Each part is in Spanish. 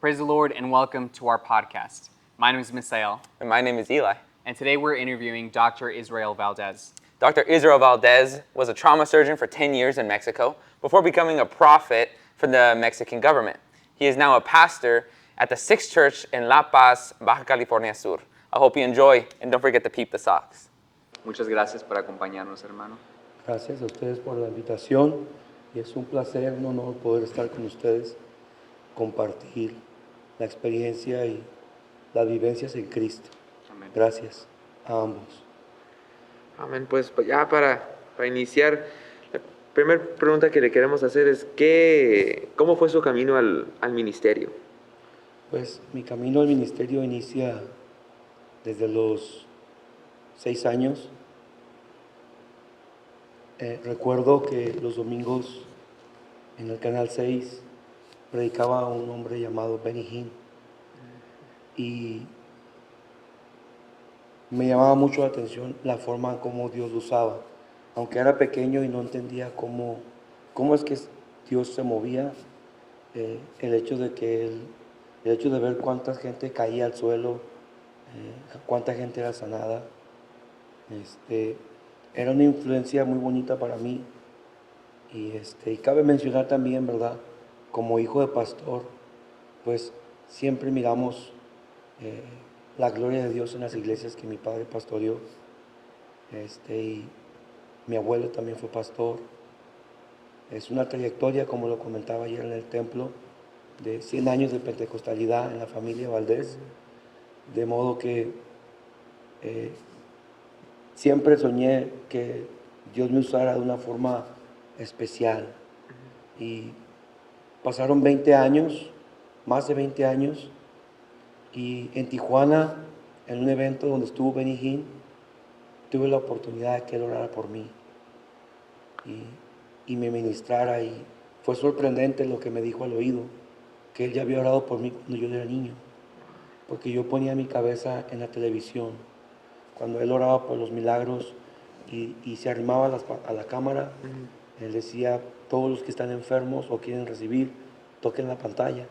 Praise the Lord and welcome to our podcast. My name is Misael, And my name is Eli. and today we're interviewing Dr. Israel Valdez. Dr. Israel Valdez was a trauma surgeon for 10 years in Mexico before becoming a prophet for the Mexican government. He is now a pastor at the Sixth Church in La Paz, Baja California Sur. I hope you enjoy, and don't forget to peep the socks. Muchas gracias por acompañarnos, hermano. Gracias a ustedes por la invitación y es un placer, un honor poder estar con ustedes, compartir la experiencia y las vivencias en Cristo. Amén. Gracias a ambos. Amén. Pues ya para iniciar, la primera pregunta que le queremos hacer es ¿cómo fue su camino al ministerio? Pues mi camino al ministerio inicia desde los 6 años. Recuerdo que los domingos en el Canal 6 predicaba un hombre llamado Benny Hinn y me llamaba mucho la atención la forma como Dios lo usaba. Aunque era pequeño y no entendía cómo es que Dios se movía, el hecho de ver cuánta gente caía al suelo, cuánta gente era sanada, era una influencia muy bonita para mí. Y cabe mencionar también, ¿verdad? Como hijo de pastor, pues siempre miramos la gloria de Dios en las iglesias que mi padre pastoreó. Y mi abuelo también fue pastor. Es una trayectoria, como lo comentaba ayer en el templo, de 100 años de pentecostalidad en la familia Valdez. De modo que siempre soñé que Dios me usara de una forma especial. Y pasaron 20 años, más de 20 años, y en Tijuana, en un evento donde estuvo Benny Hinn, tuve la oportunidad de que él orara por mí y me ministrara, y fue sorprendente lo que me dijo al oído, que él ya había orado por mí cuando yo era niño, porque yo ponía mi cabeza en la televisión, cuando él oraba por los milagros y se arrimaba a la cámara. Él decía: todos los que están enfermos o quieren recibir, toquen la pantalla,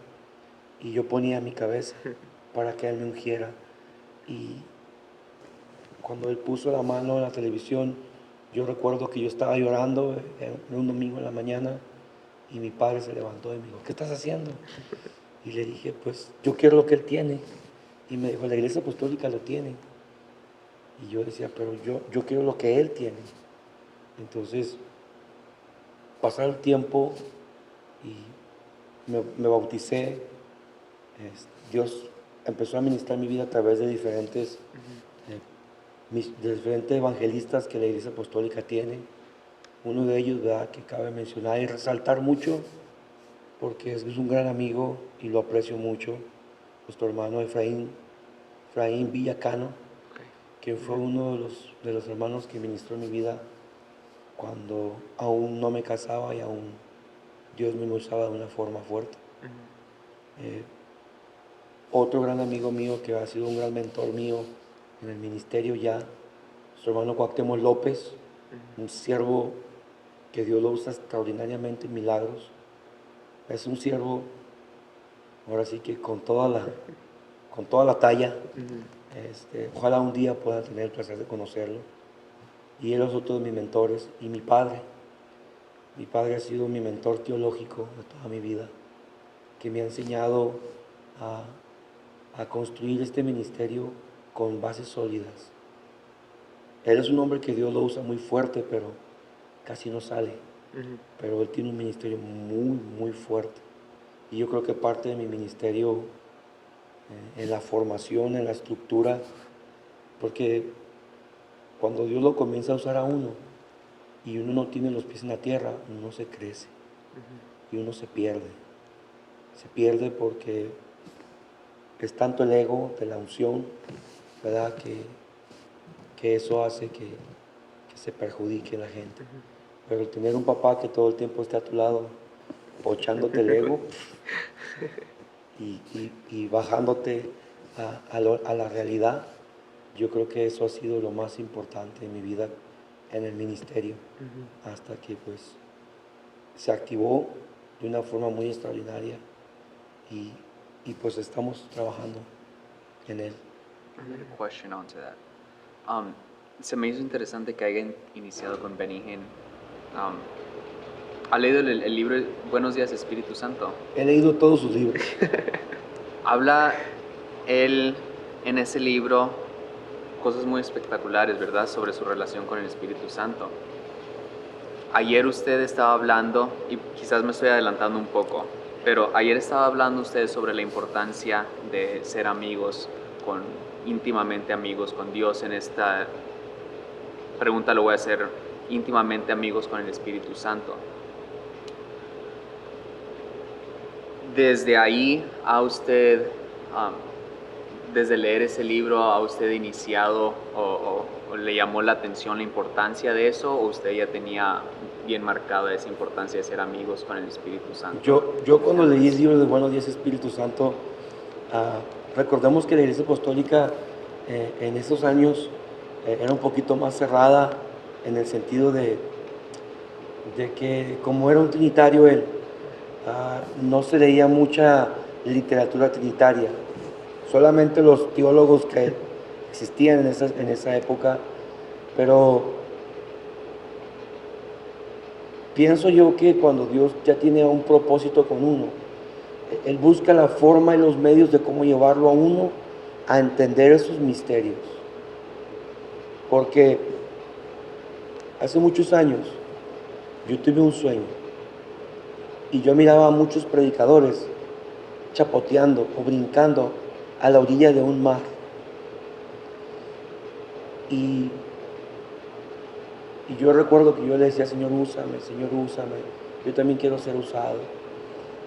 y yo ponía mi cabeza para que él me ungiera. Y cuando él puso la mano en la televisión, yo recuerdo que yo estaba llorando en un domingo en la mañana, y mi padre se levantó y me dijo: ¿qué estás haciendo? Y le dije: pues yo quiero lo que él tiene. Y me dijo: la iglesia apostólica lo tiene. Y yo decía: pero yo quiero lo que él tiene. Entonces, pasar el tiempo y me bauticé. Dios empezó a ministrar mi vida a través de diferentes evangelistas que la iglesia apostólica tiene. Uno de ellos, ¿verdad?, que cabe mencionar y resaltar mucho, porque es un gran amigo y lo aprecio mucho, nuestro hermano Efraín Villacano, que fue uno de los hermanos que ministró mi vida cuando aún no me casaba y aún Dios me usaba de una forma fuerte. Otro gran amigo mío que ha sido un gran mentor mío en el ministerio ya, nuestro hermano Cuauhtémoc López, un siervo que Dios lo usa extraordinariamente en milagros. Es un siervo, ahora sí que con toda la talla. Ojalá un día pueda tener el placer de conocerlo. Y él es otro de mis mentores. Y mi padre ha sido mi mentor teológico de toda mi vida, que me ha enseñado a construir este ministerio con bases sólidas. Él es un hombre que Dios lo usa muy fuerte, pero casi no sale. Pero él tiene un ministerio muy, muy fuerte. Y yo creo que parte de mi ministerio, en la formación, en la estructura, porque cuando Dios lo comienza a usar a uno y uno no tiene los pies en la tierra, uno se crece y uno se pierde. Se pierde porque es tanto el ego de la unción, ¿verdad?, que eso hace que se perjudique la gente. Pero el tener un papá que todo el tiempo esté a tu lado, pochándote el ego y bajándote a la realidad, yo creo que eso ha sido lo más importante en mi vida en el ministerio, hasta que pues se activó de una forma muy extraordinaria y y pues estamos trabajando en él. I had a question onto that. Se me hizo interesante que hayan iniciado con Benny Hinn. ¿Ha leído el libro Buenos Días Espíritu Santo? He leído todos sus libros. Habla él en ese libro cosas muy espectaculares, ¿verdad? Sobre su relación con el Espíritu Santo. Ayer usted estaba hablando, y quizás me estoy adelantando un poco, pero ayer estaba hablando usted sobre la importancia de ser amigos, íntimamente amigos con Dios. En esta pregunta lo voy a hacer: íntimamente amigos con el Espíritu Santo. Desde ahí a usted, desde leer ese libro, ¿a usted iniciado o le llamó la atención la importancia de eso, o usted ya tenía bien marcada esa importancia de ser amigos con el Espíritu Santo? Yo cuando leí el libro de Buenos Días Espíritu Santo, recordemos que la Iglesia Apostólica en esos años era un poquito más cerrada en el sentido de que como era un trinitario él, no se leía mucha literatura trinitaria. Solamente los teólogos que existían en esa época, pero pienso yo que cuando Dios ya tiene un propósito con uno, Él busca la forma y los medios de cómo llevarlo a uno a entender esos misterios. Porque hace muchos años yo tuve un sueño y yo miraba a muchos predicadores chapoteando o brincando a la orilla de un mar. Y yo recuerdo que yo le decía: Señor, úsame, yo también quiero ser usado.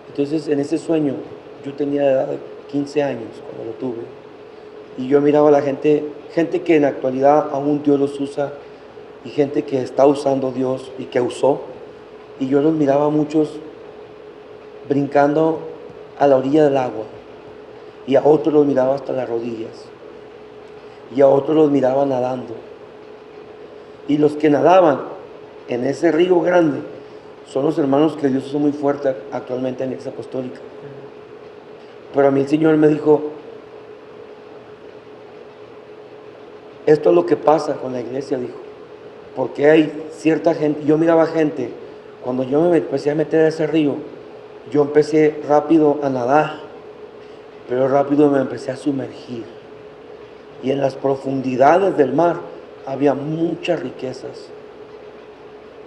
Entonces en ese sueño, yo tenía la edad de 15 años cuando lo tuve, y yo miraba a la gente que en la actualidad aún Dios los usa, y gente que está usando Dios y que usó, y yo los miraba a muchos brincando a la orilla del agua, y a otros los miraba hasta las rodillas, y a otros los miraba nadando. Y los que nadaban en ese río grande son los hermanos que Dios usa muy fuerte actualmente en la Iglesia Apostólica. Pero a mí el Señor me dijo: esto es lo que pasa con la iglesia, dijo, porque hay cierta gente. Yo miraba gente, cuando yo me empecé a meter a ese río, yo empecé rápido a nadar, pero rápido me empecé a sumergir, y en las profundidades del mar había muchas riquezas,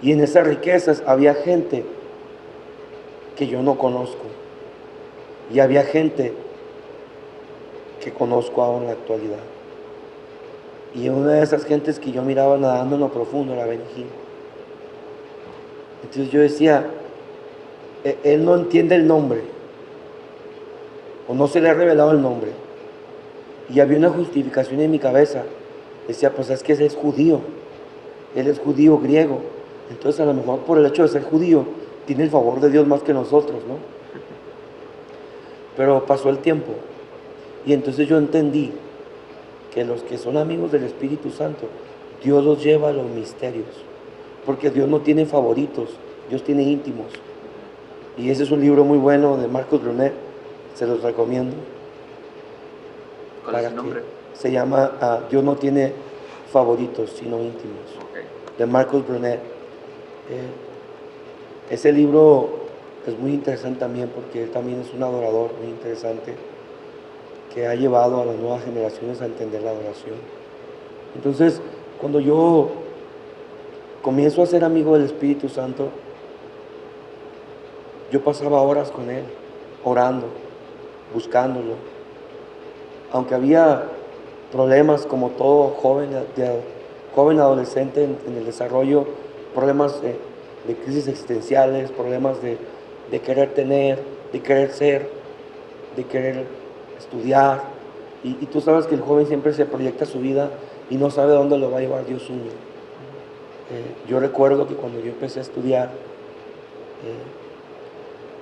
y en esas riquezas había gente que yo no conozco, y había gente que conozco ahora en la actualidad. Y una de esas gentes que yo miraba nadando en lo profundo era Benny Hinn. Entonces yo decía: él no entiende el nombre, o no se le ha revelado el nombre. Y había una justificación en mi cabeza. Decía: pues es que él es judío griego, entonces a lo mejor por el hecho de ser judío tiene el favor de Dios más que nosotros, ¿no? Pero pasó el tiempo, y entonces yo entendí que los que son amigos del Espíritu Santo, Dios los lleva a los misterios, porque Dios no tiene favoritos, Dios tiene íntimos. Y ese es un libro muy bueno de Marcos Brunet, se los recomiendo. ¿Cuál es el nombre? Se llama Dios no tiene favoritos, sino íntimos, Okay. de Marcos Brunet. Ese libro es muy interesante también, porque él también es un adorador muy interesante, que ha llevado a las nuevas generaciones a entender la adoración. Entonces, cuando yo comienzo a ser amigo del Espíritu Santo, yo pasaba horas con él, orando, buscándolo. Aunque había problemas, como todo joven adolescente en el desarrollo, problemas de crisis existenciales, problemas de querer tener, de querer ser, de querer estudiar, y tú sabes que el joven siempre se proyecta su vida y no sabe dónde lo va a llevar Dios uno. Yo recuerdo que cuando yo empecé a estudiar,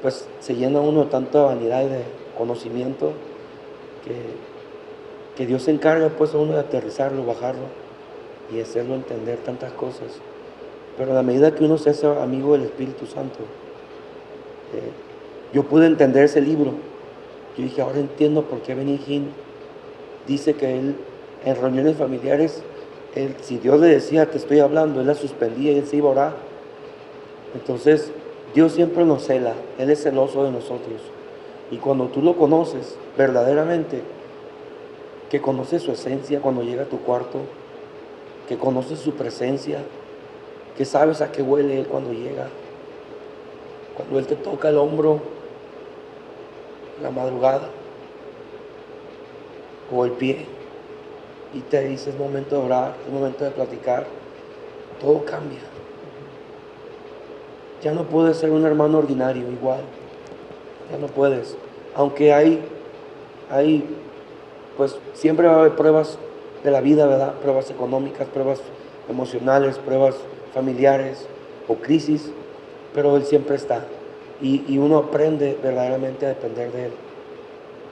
pues se llena uno de tanta vanidad y de conocimiento que Dios se encarga pues a uno de aterrizarlo, bajarlo y hacerlo entender tantas cosas. Pero a la medida que uno se hace amigo del Espíritu Santo, yo pude entender ese libro. Yo dije, ahora entiendo por qué Benny Hinn dice que él, en reuniones familiares, él, si Dios le decía, te estoy hablando, él la suspendía y él se iba a orar. Entonces, Dios siempre nos cela, Él es celoso de nosotros. Y cuando tú lo conoces verdaderamente, que conoces su esencia cuando llega a tu cuarto, que conoces su presencia, que sabes a qué huele Él cuando llega, cuando Él te toca el hombro, la madrugada, o el pie, y te dice, es momento de orar, es momento de platicar, todo cambia. Ya no puedes ser un hermano ordinario igual, ya no puedes. Aunque hay, pues siempre va a haber pruebas de la vida, ¿verdad? Pruebas económicas, pruebas emocionales, pruebas familiares o crisis, pero Él siempre está. Y uno aprende verdaderamente a depender de Él,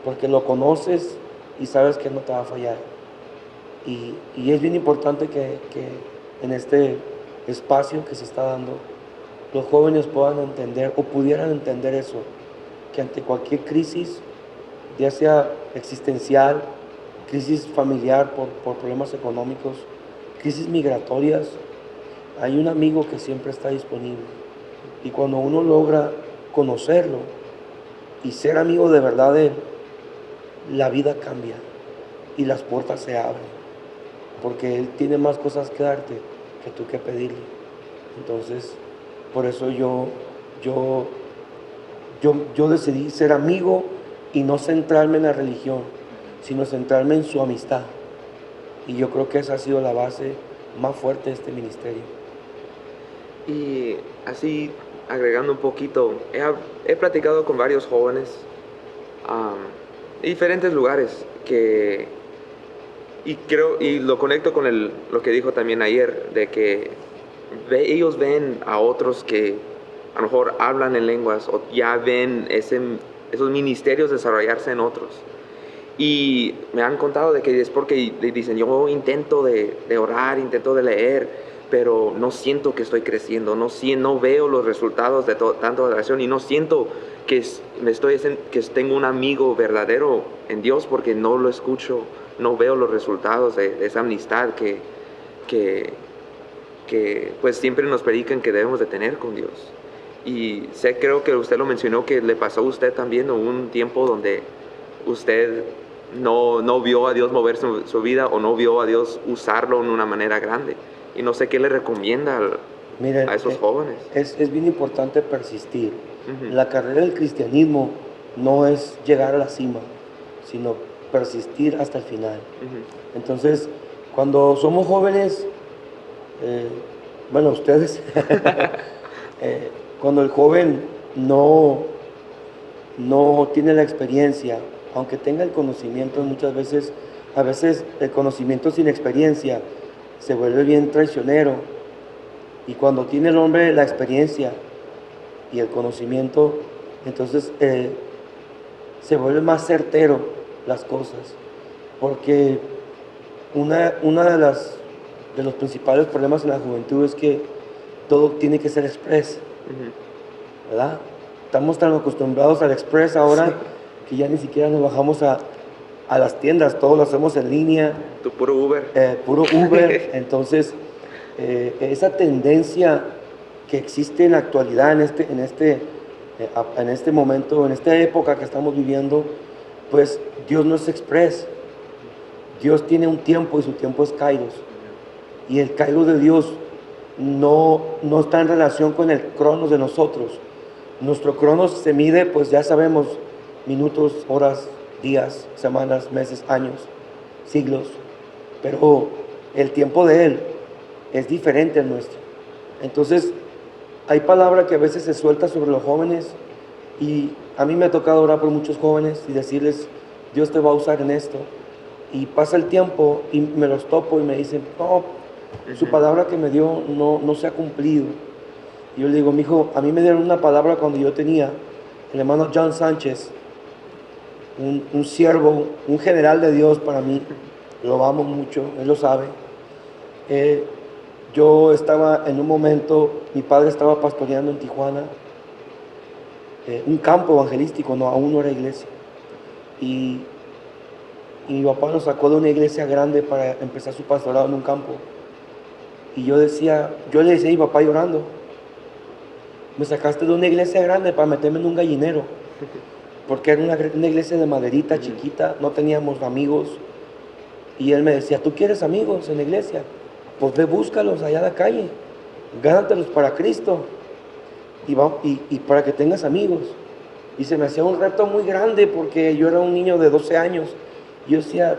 porque lo conoces y sabes que Él no te va a fallar. Y es bien importante que en este espacio que se está dando, los jóvenes puedan entender o pudieran entender eso, que ante cualquier crisis, ya sea existencial, crisis familiar por problemas económicos, crisis migratorias, hay un amigo que siempre está disponible. Y cuando uno logra conocerlo y ser amigo de verdad de Él, la vida cambia y las puertas se abren, porque Él tiene más cosas que darte que tú que pedirle. Entonces, por eso yo decidí ser amigo y no centrarme en la religión, sino centrarme en su amistad. Y yo creo que esa ha sido la base más fuerte de este ministerio. Y así, agregando un poquito, he platicado con varios jóvenes de diferentes lugares y lo conecto con lo que dijo también ayer, de que ellos ven a otros que a lo mejor hablan en lenguas o ya ven esos ministerios desarrollarse en otros. Y me han contado de que es porque dicen, yo intento de orar, intento de leer, pero no siento que estoy creciendo, no veo los resultados de tanta oración y no siento que tengo un amigo verdadero en Dios porque no lo escucho, no veo los resultados de esa amistad que pues siempre nos predican que debemos de tener con Dios. Y creo que usted lo mencionó, que le pasó a usted también un tiempo donde usted no vio a Dios moverse en su vida o no vio a Dios usarlo en una manera grande. Y no sé qué le recomienda Miren, a esos jóvenes. Es bien importante persistir. La carrera del cristianismo no es llegar a la cima, sino persistir hasta el final. Entonces, cuando somos jóvenes, bueno, ustedes, cuando el joven no tiene la experiencia, aunque tenga el conocimiento, a veces el conocimiento sin experiencia se vuelve bien traicionero. Y cuando tiene el hombre la experiencia y el conocimiento, entonces se vuelve más certero las cosas. Porque una de los principales problemas en la juventud es que todo tiene que ser express, ¿verdad? Estamos tan acostumbrados al express ahora que ya ni siquiera nos bajamos a las tiendas, todo lo hacemos en línea. Tu puro Uber. Puro Uber. Entonces, esa tendencia que existe en la actualidad, en este momento, en esta época que estamos viviendo, pues Dios no es express. Dios tiene un tiempo y su tiempo es kairos. Y el kairos de Dios no está en relación con el cronos de nosotros. Nuestro cronos se mide, pues ya sabemos, minutos, horas, días, semanas, meses, años, siglos. Pero el tiempo de Él es diferente al nuestro. Entonces, hay palabra que a veces se suelta sobre los jóvenes y a mí me ha tocado orar por muchos jóvenes y decirles, Dios te va a usar en esto. Y pasa el tiempo y me los topo y me dicen, no, su palabra que me dio no se ha cumplido. Y yo le digo, mijo, a mí me dieron una palabra cuando yo tenía el hermano John Sánchez, un siervo, un general de Dios para mí, lo amo mucho, él lo sabe. Yo estaba en un momento, mi padre estaba pastoreando en Tijuana, un campo evangelístico, aún no era iglesia. y, y mi papá nos sacó de una iglesia grande para empezar su pastorado en un campo. Y yo le decía a mi papá llorando, me sacaste de una iglesia grande para meterme en un gallinero, porque era una iglesia de maderita chiquita, no teníamos amigos. Y él me decía, ¿tú quieres amigos en la iglesia? Pues ve, búscalos allá en la calle, gánatelos para Cristo y para que tengas amigos. Y se me hacía un reto muy grande porque yo era un niño de 12 años. Yo decía,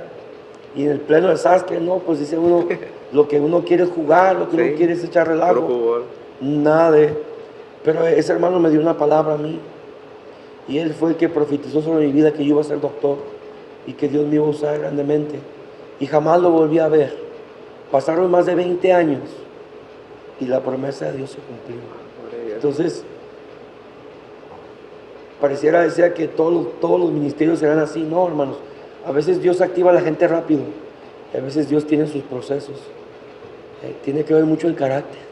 y en el pleno desastre, no, pues dice uno, lo que uno quiere es jugar, lo que Sí, uno quiere es echar puro relajo. fútbol. Nada pero ese hermano me dio una palabra a mí. Y él fue el que profetizó sobre mi vida que yo iba a ser doctor y que Dios me iba a usar grandemente. Y jamás lo volví a ver. Pasaron más de 20 años y la promesa de Dios se cumplió. Gloria a Dios. Entonces, pareciera decir que todos los ministerios serán así. No, hermanos. A veces Dios activa a la gente rápido. Y a veces Dios tiene sus procesos. Tiene que ver mucho el carácter.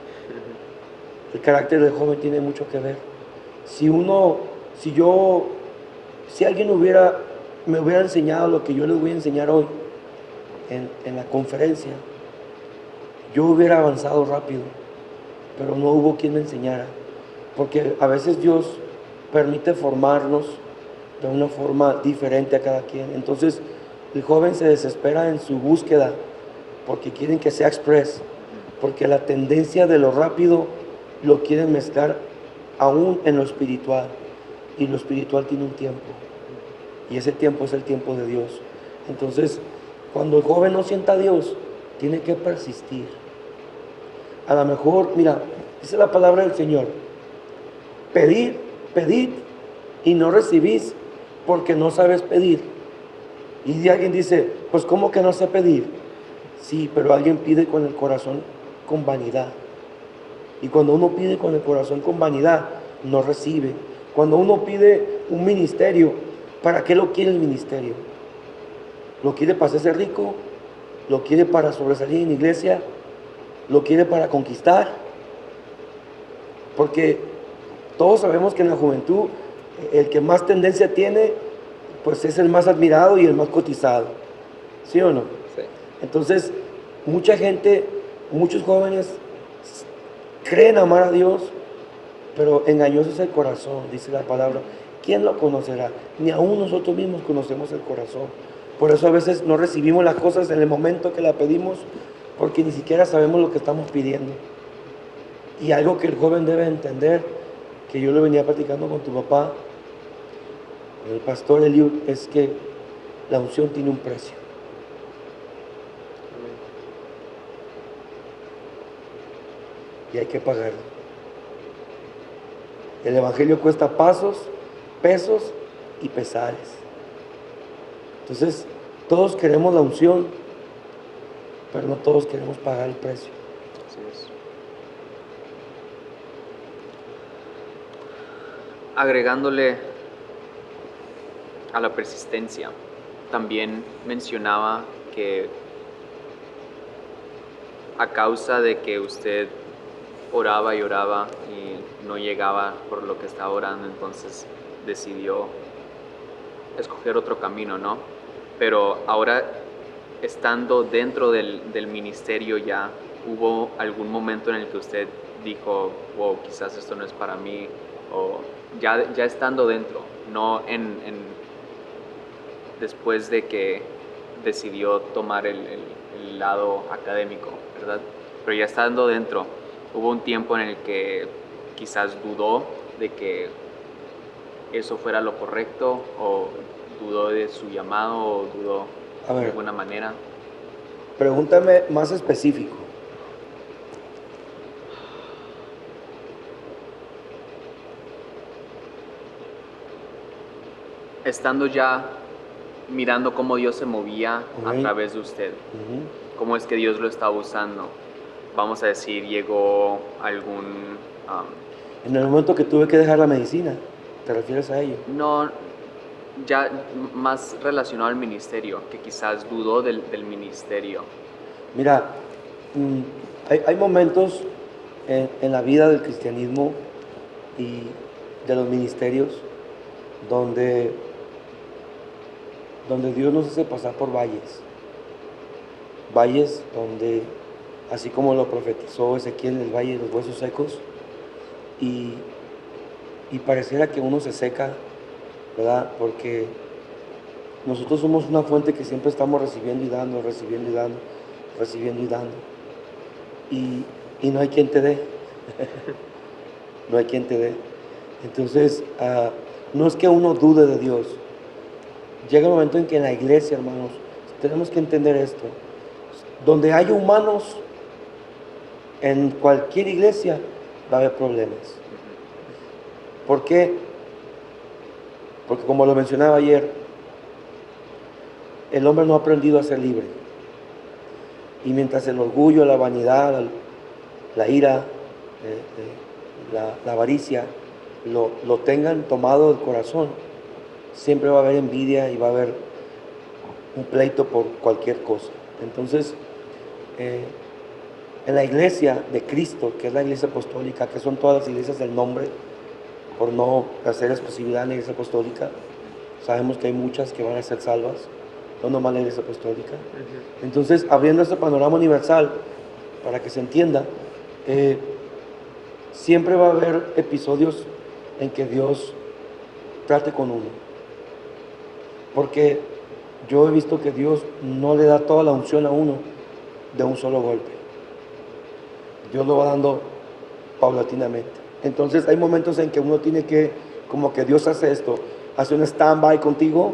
El carácter del joven tiene mucho que ver. Si alguien me hubiera enseñado lo que yo les voy a enseñar hoy en la conferencia, yo hubiera avanzado rápido, pero no hubo quien me enseñara, porque a veces Dios permite formarnos de una forma diferente a cada quien. Entonces el joven se desespera en su búsqueda porque quieren que sea express, porque la tendencia de lo rápido lo quieren mezclar aún en lo espiritual, y lo espiritual tiene un tiempo, y ese tiempo es el tiempo de Dios. Entonces, cuando el joven no sienta a Dios, tiene que persistir. A lo mejor, mira, dice la palabra del Señor, pedid y no recibís porque no sabes pedir. Y alguien dice, pues ¿cómo que no sé pedir? Sí, pero alguien pide con el corazón con vanidad. Y cuando uno pide con el corazón con vanidad, no recibe. Cuando uno pide un ministerio, ¿para qué lo quiere el ministerio? ¿Lo quiere para hacerse rico? ¿Lo quiere para sobresalir en la iglesia? ¿Lo quiere para conquistar? Porque todos sabemos que en la juventud el que más tendencia tiene, pues es el más admirado y el más cotizado. ¿Sí o no? Sí. Entonces, mucha gente, muchos jóvenes creen amar a Dios, pero engañoso es el corazón, dice la palabra. ¿Quién lo conocerá? Ni aún nosotros mismos conocemos el corazón. Por eso a veces no recibimos las cosas en el momento que la pedimos, porque ni siquiera sabemos lo que estamos pidiendo. Y algo que el joven debe entender, que yo lo venía platicando con tu papá, el pastor Eliud, es que la unción tiene un precio. Y hay que pagarlo. El evangelio cuesta pesos y pesares. Entonces, todos queremos la unción, pero no todos queremos pagar el precio. Así es. Agregándole a la persistencia, también mencionaba que a causa de que usted oraba y oraba y no llegaba por lo que estaba orando, entonces decidió escoger otro camino, ¿no? Pero ahora, estando dentro del ministerio ya, ¿hubo algún momento en el que usted dijo, wow, quizás esto no es para mí? O ya estando dentro, no después de que decidió tomar el lado académico, ¿verdad? Pero ya estando dentro, hubo un tiempo en el que quizás dudó de que eso fuera lo correcto, o dudó de su llamado, o dudó A ver. de alguna manera. Pregúntame más específico. Estando ya mirando cómo Dios se movía a Ok. través de usted, Ujú. cómo es que Dios lo estaba usando. Vamos a decir, llegó algún... En el momento que tuve que dejar la medicina, ¿te refieres a ello? no, ya más relacionado al ministerio, que quizás dudó del ministerio. Mira, hay momentos en la vida del cristianismo y de los ministerios donde donde Dios nos hace pasar por valles. Valles donde, así como lo profetizó Ezequiel, el valle de los huesos secos, y pareciera que uno se seca, ¿verdad? Porque nosotros somos una fuente que siempre estamos recibiendo y dando, recibiendo y dando, recibiendo y dando. Y no hay quien te dé. No hay quien te dé. Entonces, no es que uno dude de Dios. Llega un momento en que en la iglesia, hermanos, tenemos que entender esto. Donde hay humanos, en cualquier iglesia va a haber problemas. ¿Por qué? Porque como lo mencionaba ayer, el hombre no ha aprendido a ser libre. Y mientras el orgullo, la vanidad, la ira, la avaricia lo tengan tomado del corazón, siempre va a haber envidia y va a haber un pleito por cualquier cosa. Entonces, en la iglesia de Cristo, que es la iglesia apostólica, que son todas las iglesias del nombre, por no hacer exclusividad en la iglesia apostólica, sabemos que hay muchas que van a ser salvas, no nomás la iglesia apostólica. Entonces, abriendo este panorama universal, para que se entienda, siempre va a haber episodios en que Dios trate con uno. Porque yo he visto que Dios no le da toda la unción a uno de un solo golpe. Dios lo va dando paulatinamente. Entonces hay momentos en que uno tiene que, como que Dios hace esto, hace un stand-by contigo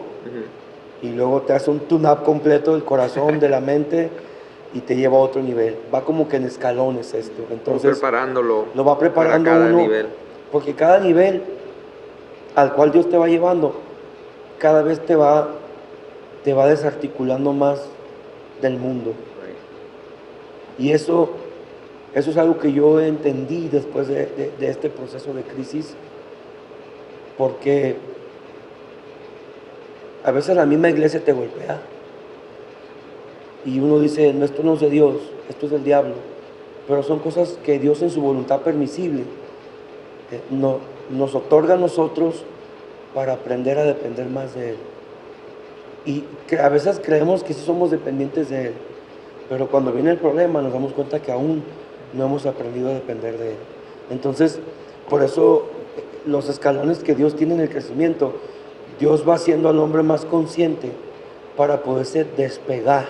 y luego te hace un tune-up completo del corazón, de la mente y te lleva a otro nivel. Va como que en escalones esto. Entonces preparándolo. lo va preparando para cada uno, nivel. porque cada nivel al cual Dios te va llevando, cada vez te va desarticulando más del mundo. Y eso es algo que yo entendí después de este proceso de crisis, porque a veces la misma iglesia te golpea y uno dice, no, esto no es de Dios, esto es del diablo, pero son cosas que Dios en su voluntad permisible nos otorga a nosotros para aprender a depender más de Él. Y a veces creemos que sí somos dependientes de Él, pero cuando viene el problema nos damos cuenta que aún no hemos aprendido a depender de Él. Entonces, por eso los escalones que Dios tiene en el crecimiento, Dios va haciendo al hombre más consciente para poderse despegar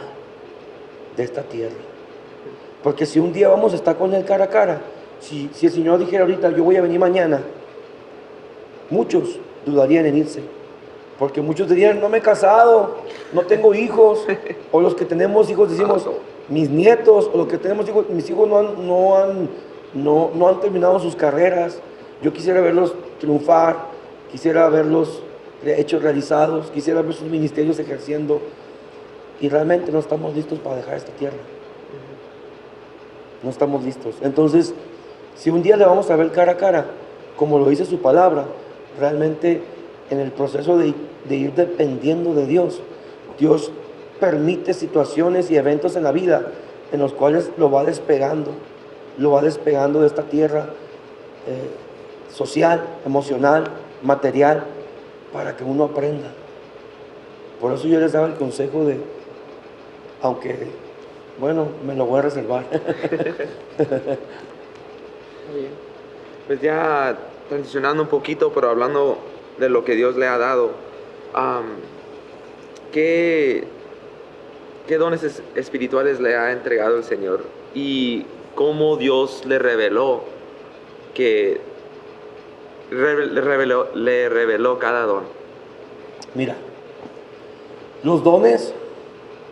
de esta tierra. Porque si un día vamos a estar con Él cara a cara, si el Señor dijera ahorita, yo voy a venir mañana, muchos dudarían en irse. Porque muchos dirían, no me he casado, no tengo hijos, o los que tenemos hijos decimos, mis nietos, o los que tenemos hijos, mis hijos no han terminado sus carreras, yo quisiera verlos triunfar, quisiera verlos hechos realizados, quisiera ver sus ministerios ejerciendo, y realmente no estamos listos para dejar esta tierra. No estamos listos. Entonces, si un día le vamos a ver cara a cara, como lo dice su palabra, realmente en el proceso de ir dependiendo de Dios, Dios permite situaciones y eventos en la vida en los cuales lo va despegando de esta tierra social, emocional, material, para que uno aprenda. Por eso yo les daba el consejo de, aunque, bueno, me lo voy a reservar. Pues ya transicionando un poquito, pero hablando de lo que Dios le ha dado, ¿qué dones espirituales le ha entregado el Señor? Y cómo Dios le reveló le reveló cada don. Mira, los dones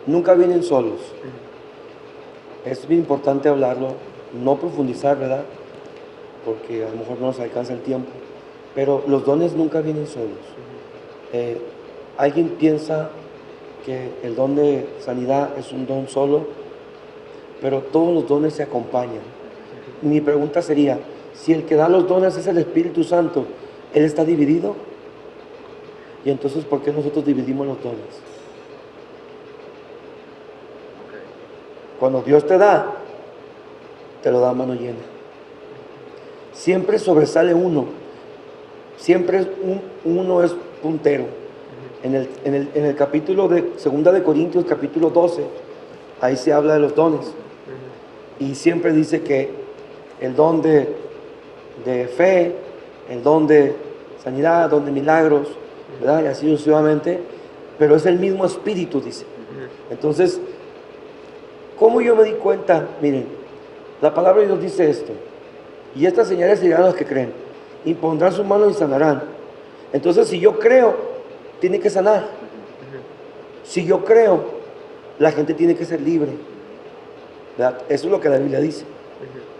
nunca vienen solos. Es bien importante hablarlo, no profundizar, ¿verdad? Porque a lo mejor no nos alcanza el tiempo. Pero los dones nunca vienen solos. Alguien piensa que el don de sanidad es un don solo, pero todos los dones se acompañan. Mi pregunta sería, si el que da los dones es el Espíritu Santo, ¿Él está dividido? Y entonces, ¿por qué nosotros dividimos los dones? Cuando Dios te lo da a mano llena. Siempre sobresale uno. Siempre uno es puntero. En el capítulo de 2 capítulo 12, ahí se habla de los dones. Y siempre dice que el don de fe, el don de sanidad, don de milagros, ¿verdad? Y así sucesivamente, pero es el mismo espíritu, dice. Entonces, ¿cómo yo me di cuenta? Miren, la palabra de Dios dice esto: y estas señales seguirán a los que creen, impondrán sus manos y sanarán. Entonces, si yo creo, tiene que sanar. Si yo creo, la gente tiene que ser libre, ¿verdad? Eso es lo que la Biblia dice.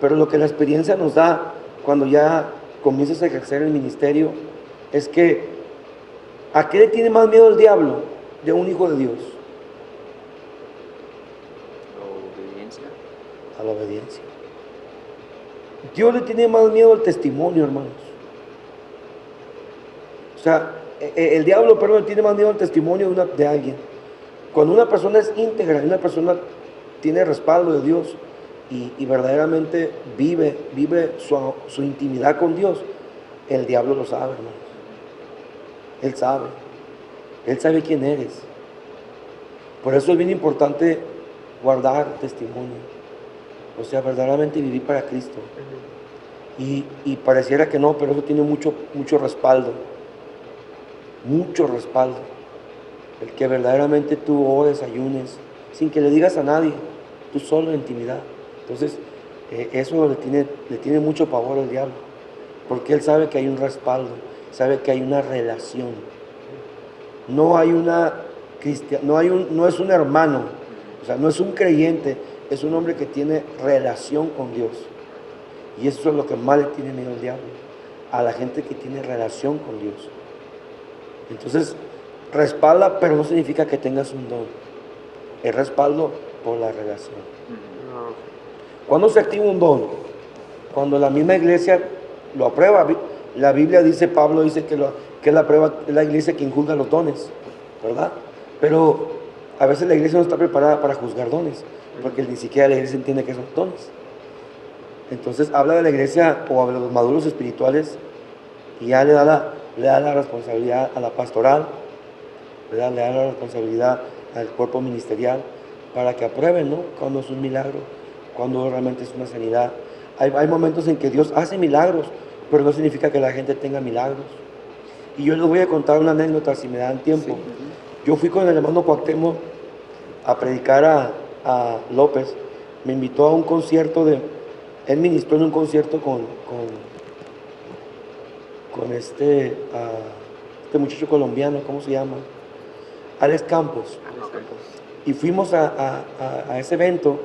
Pero lo que la experiencia nos da cuando ya comienzas a ejercer el ministerio es que ¿a qué le tiene más miedo el diablo de un hijo de Dios? Obediencia. A la obediencia. Dios le tiene más miedo al testimonio, hermanos. O sea, el diablo, perdón, tiene más miedo al testimonio de alguien. Cuando una persona es íntegra, una persona tiene respaldo de Dios y verdaderamente vive su intimidad con Dios, el diablo lo sabe, hermanos. Él sabe quién eres. Por eso es bien importante guardar testimonio, o sea, verdaderamente vivir para Cristo. Y pareciera que no, pero eso tiene mucho respaldo, mucho respaldo. El que verdaderamente tú ores, ayunes, sin que le digas a nadie, tú solo en intimidad. Entonces, eso le tiene mucho pavor al diablo, porque él sabe que hay un respaldo, sabe que hay una relación. No hay no es un hermano, o sea, no es un creyente, es un hombre que tiene relación con Dios. Y eso es lo que más le tiene miedo al diablo, a la gente que tiene relación con Dios. Entonces, respalda, pero no significa que tengas un don. Es respaldo por la relación. ¿Cuándo se activa un don? Cuando la misma iglesia lo aprueba. La Biblia dice, Pablo dice que es la iglesia quien juzga los dones, ¿verdad? Pero a veces la iglesia no está preparada para juzgar dones, porque ni siquiera la iglesia entiende que son dones. Entonces habla de la iglesia o de los maduros espirituales y ya le da la responsabilidad a la pastoral, ¿verdad? Le da la responsabilidad al cuerpo ministerial para que aprueben, ¿no? Cuando es un milagro, cuando realmente es una sanidad. Hay momentos en que Dios hace milagros, pero no significa que la gente tenga milagros. Y yo les voy a contar una anécdota, si me dan tiempo. Yo fui con el hermano Cuauhtémoc a predicar a López. Me invitó a un concierto él ministró en un concierto con este muchacho colombiano, ¿cómo se llama? Alex Campos. Y fuimos a ese evento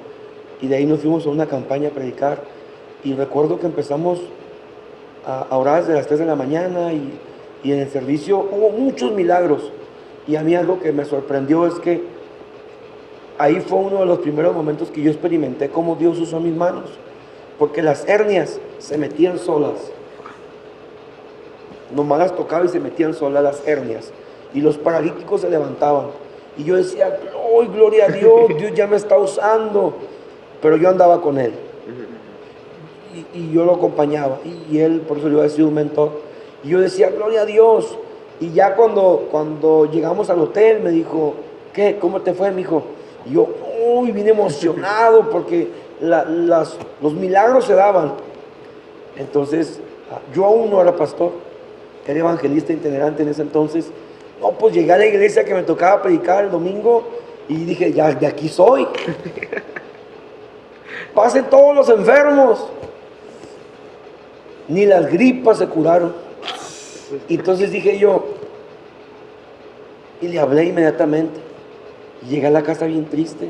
y de ahí nos fuimos a una campaña a predicar. Y recuerdo que empezamos a orar desde las 3 de la mañana y en el servicio hubo muchos milagros. Y a mí algo que me sorprendió es que ahí fue uno de los primeros momentos que yo experimenté cómo Dios usó mis manos, porque las hernias se metían solas. Nomás las tocaba y se metían solas las hernias. Y los paralíticos se levantaban. Y yo decía, ¡oh, gloria a Dios! Dios ya me está usando. Pero yo andaba con él. Y yo lo acompañaba. Y él, por eso yo había sido un mentor. Y yo decía, gloria a Dios. Y ya cuando llegamos al hotel, me dijo, ¿qué? ¿Cómo te fue? Me dijo. Y yo, uy, bien emocionado porque los milagros se daban. Entonces, yo aún no era pastor, era evangelista itinerante en ese entonces. No, pues llegué a la iglesia que me tocaba predicar el domingo y dije, ya, de aquí soy. Pasen todos los enfermos. Ni las gripas se curaron. Y entonces dije yo, y le hablé inmediatamente. Y llegué a la casa bien triste.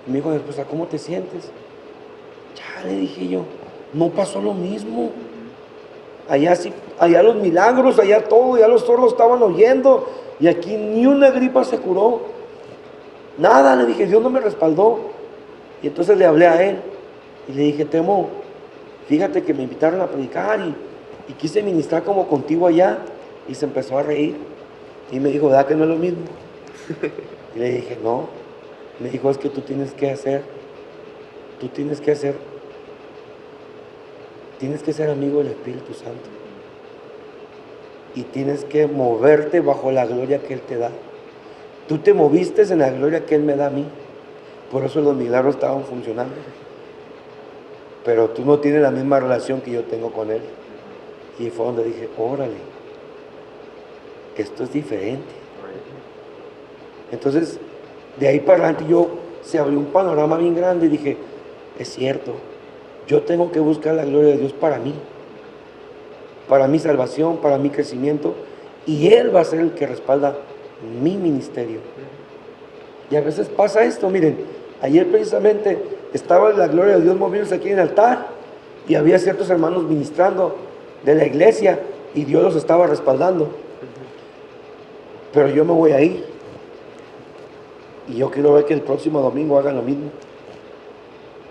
Y me dijo, esposa, ¿cómo te sientes? Ya, le dije yo, no pasó lo mismo. Allá sí, allá los milagros, allá todo, ya los sordos estaban oyendo. Y aquí ni una gripa se curó. Nada, le dije, Dios no me respaldó. Y entonces le hablé a él. Y le dije, Temo, fíjate que me invitaron a predicar y quise ministrar como contigo allá. Y se empezó a reír. Y me dijo, ¿verdad que no es lo mismo? Y le dije, no. Me dijo, es que tú tienes que ser amigo del Espíritu Santo. y tienes que moverte bajo la gloria que Él te da. Tú te moviste en la gloria que Él me da a mí. Por eso los milagros estaban funcionando. Pero tú no tienes la misma relación que yo tengo con Él. Y fue donde dije, órale, esto es diferente. Entonces, de ahí para adelante se abrió un panorama bien grande y dije, es cierto, yo tengo que buscar la gloria de Dios para mí, para mi salvación, para mi crecimiento, y Él va a ser el que respalda mi ministerio. Y a veces pasa esto, miren, ayer precisamente estaba la gloria de Dios moviéndose aquí en el altar y había ciertos hermanos ministrando de la iglesia y Dios los estaba respaldando. Pero yo me voy a ir y yo quiero ver que el próximo domingo hagan lo mismo.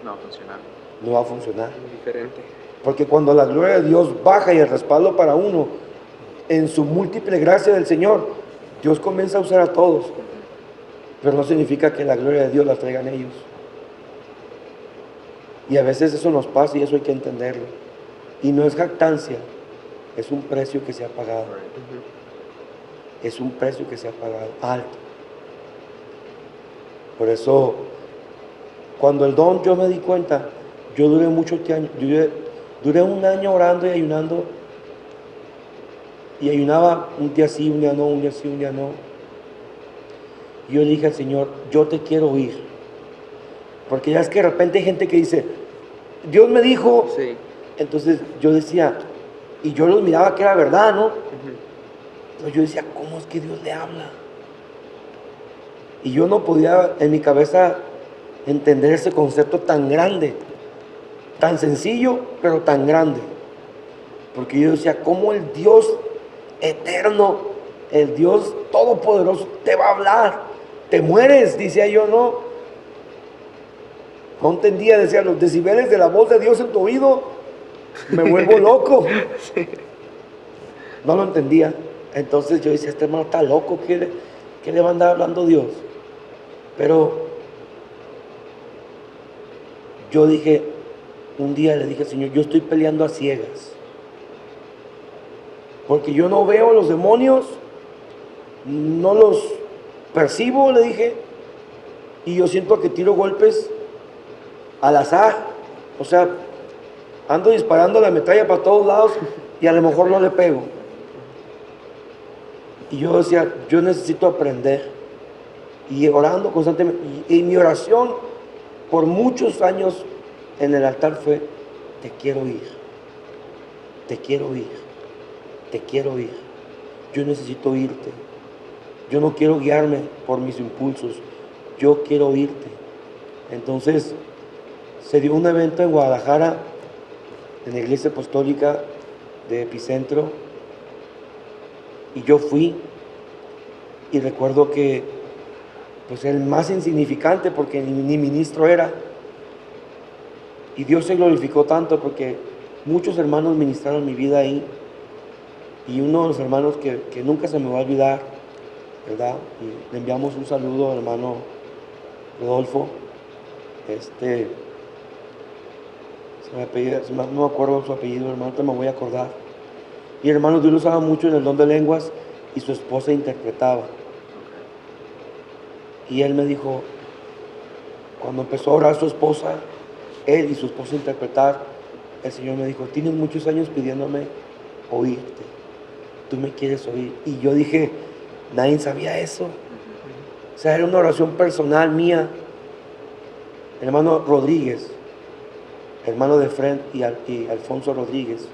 No va a funcionar. No va a funcionar. Diferente. Porque cuando la gloria de Dios baja y el respaldo para uno, en su múltiple gracia del Señor, Dios comienza a usar a todos. Pero no significa que la gloria de Dios la traigan ellos. Y a veces eso nos pasa y eso hay que entenderlo. Y no es jactancia, es un precio que se ha pagado. Es un precio que se ha pagado alto. Por eso, cuando el don yo me di cuenta, yo duré mucho tiempo, duré un año orando y ayunando. Y ayunaba un día sí, un día no, un día sí, un día no. Y yo le dije al Señor, yo te quiero oír. Porque ya es que de repente hay gente que dice, Dios me dijo. Sí. Entonces yo decía, y yo los miraba que era verdad, ¿no? Entonces yo decía, ¿cómo es que Dios le habla? Y yo no podía en mi cabeza entender ese concepto tan grande, tan sencillo, pero tan grande. Porque yo decía, ¿cómo el Dios eterno, el Dios todopoderoso te va a hablar? Te mueres, decía yo, no entendía, decía, los decibeles de la voz de Dios en tu oído, me vuelvo loco. No lo entendía. Entonces yo decía, este hermano está loco, ¿qué le va a andar hablando Dios? Pero yo dije, un día le dije al Señor, yo estoy peleando a ciegas. Porque yo no veo a los demonios, no los percibo, le dije, y yo siento que tiro golpes al azar. O sea, ando disparando la metralla para todos lados y a lo mejor no le pego. Y yo decía, yo necesito aprender. Y orando constantemente. Y mi oración por muchos años en el altar fue, te quiero oír. Te quiero oír. Te quiero oír. Yo necesito oírte. Yo no quiero guiarme por mis impulsos. Yo quiero oírte. Entonces, se dio un evento en Guadalajara, en la iglesia apostólica de Epicentro, y yo fui, y recuerdo que, pues el más insignificante, porque ni ministro era, y Dios se glorificó tanto porque muchos hermanos ministraron mi vida ahí, y uno de los hermanos que nunca se me va a olvidar, ¿verdad? Y le enviamos un saludo al hermano Rodolfo, no me acuerdo su apellido, hermano, te me voy a acordar. Y hermano, Dios lo usaba mucho en el don de lenguas y su esposa interpretaba. Y él me dijo, cuando empezó a orar su esposa, él y su esposa interpretar, el Señor me dijo, tienes muchos años pidiéndome oírte, tú me quieres oír. Y yo dije, nadie sabía eso. O sea, era una oración personal mía. El hermano Rodríguez, hermano de Fred y Alfonso Rodríguez,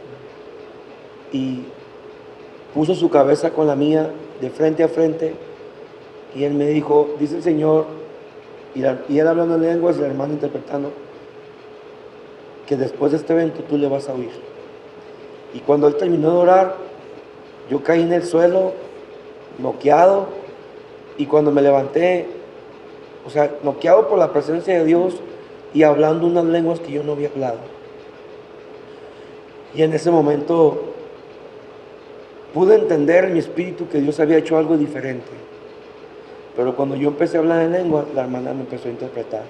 y puso su cabeza con la mía de frente a frente, y él me dijo, dice el Señor, y él hablando en lenguas y el hermano interpretando, que después de este evento tú le vas a oír. Y cuando él terminó de orar, yo caí en el suelo, noqueado, y cuando me levanté, o sea, noqueado por la presencia de Dios y hablando unas lenguas que yo no había hablado. Y en ese momento pude entender en mi espíritu que Dios había hecho algo diferente. Pero cuando yo empecé a hablar en lengua, la hermana me empezó a interpretar.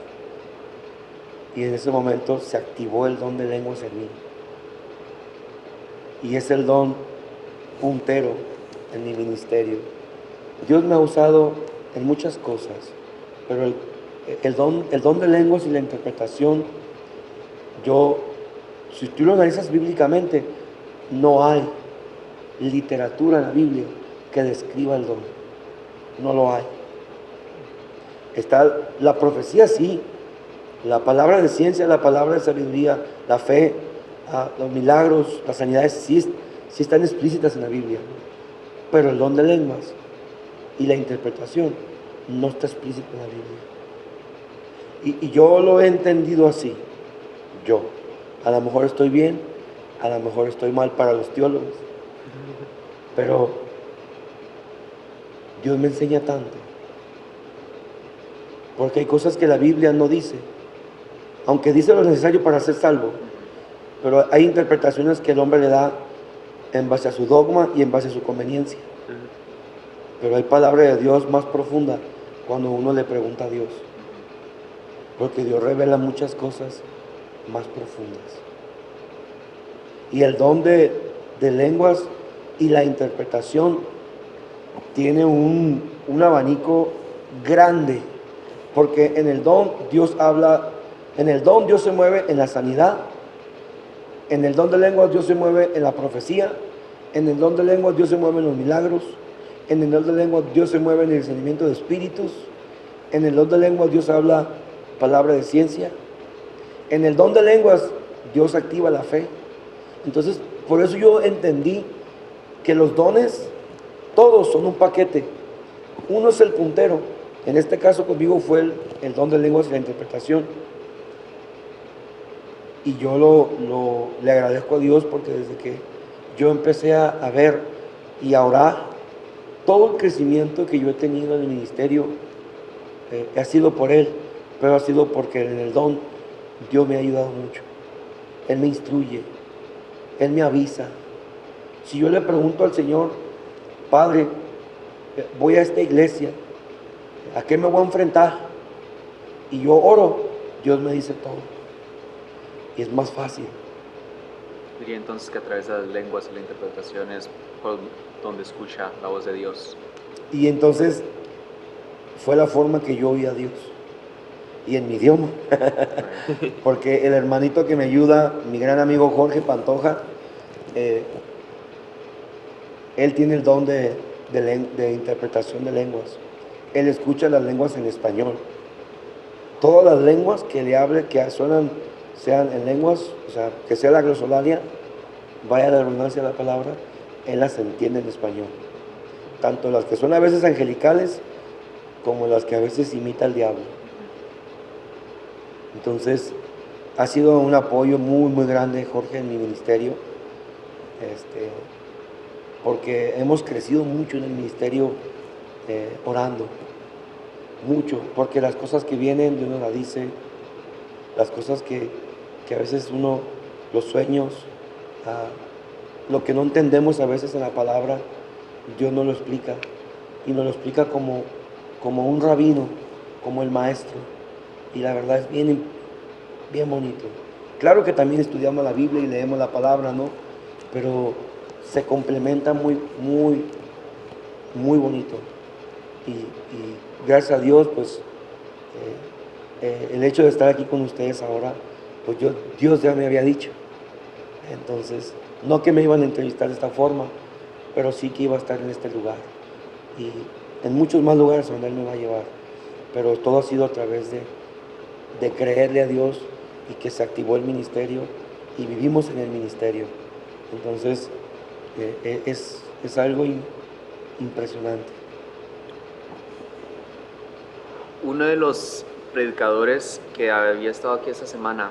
Y en ese momento se activó el don de lenguas en mí. Y es el don puntero en mi ministerio. Dios me ha usado en muchas cosas, pero el don de lenguas y la interpretación, si tú lo analizas bíblicamente, no hay literatura en la Biblia que describa el don. No lo hay. Está la profecía, sí, la palabra de ciencia, la palabra de sabiduría, la fe, los milagros, las sanidades, sí están explícitas en la Biblia, pero el don de lenguas y la interpretación no está explícito en la Biblia. Y yo lo he entendido así. Yo, a lo mejor estoy bien, a lo mejor estoy mal para los teólogos, pero Dios me enseña tanto, porque hay cosas que la Biblia no dice, aunque dice lo necesario para ser salvo, pero hay interpretaciones que el hombre le da en base a su dogma y en base a su conveniencia. Pero hay palabra de Dios más profunda cuando uno le pregunta a Dios, porque Dios revela muchas cosas más profundas. Y el don de lenguas y la interpretación tiene un abanico grande, porque en el don Dios habla, en el don Dios se mueve en la sanidad, en el don de lenguas Dios se mueve en la profecía, en el don de lenguas Dios se mueve en los milagros, en el don de lenguas Dios se mueve en el discernimiento de espíritus, en el don de lenguas Dios habla palabra de ciencia, en el don de lenguas Dios activa la fe. Entonces, por eso yo entendí que los dones, todos son un paquete. Uno es el puntero. En este caso conmigo fue el don de lenguas y la interpretación. Y yo le agradezco a Dios porque desde que yo empecé a ver y a orar, todo el crecimiento que yo he tenido en el ministerio ha sido por Él, pero ha sido porque en el don Dios me ha ayudado mucho. Él me instruye, Él me avisa. Si yo le pregunto al Señor, Padre, voy a esta iglesia, ¿a qué me voy a enfrentar? Y yo oro, Dios me dice todo. Y es más fácil. Diría entonces que a través de las lenguas y la interpretación es por donde escucha la voz de Dios. Y entonces fue la forma que yo oí a Dios. Y en mi idioma. Porque el hermanito que me ayuda, mi gran amigo Jorge Pantoja, él tiene el don de interpretación de lenguas. Él escucha las lenguas en español. Todas las lenguas que le hable, que suenan, sean en lenguas, o sea, que sea la glosolalia, vaya la redundancia de la palabra, él las entiende en español. Tanto las que son a veces angelicales, como las que a veces imita el diablo. Entonces, ha sido un apoyo muy, muy grande, Jorge, en mi ministerio, porque hemos crecido mucho en el ministerio orando, mucho, porque las cosas que vienen, Dios nos las dice, las cosas que a veces los sueños, lo que no entendemos a veces en la palabra, Dios nos lo explica, y nos lo explica como un rabino, como el maestro, y la verdad es bien, bien bonito. Claro que también estudiamos la Biblia y leemos la palabra, ¿no? Pero se complementa muy, muy, muy bonito. Y gracias a Dios, pues, el hecho de estar aquí con ustedes ahora, pues Dios ya me había dicho. Entonces, no que me iban a entrevistar de esta forma, pero sí que iba a estar en este lugar. Y en muchos más lugares donde Él me va a llevar. Pero todo ha sido a través de creerle a Dios y que se activó el ministerio y vivimos en el ministerio. Entonces, es algo impresionante. Uno de los predicadores que había estado aquí esta semana,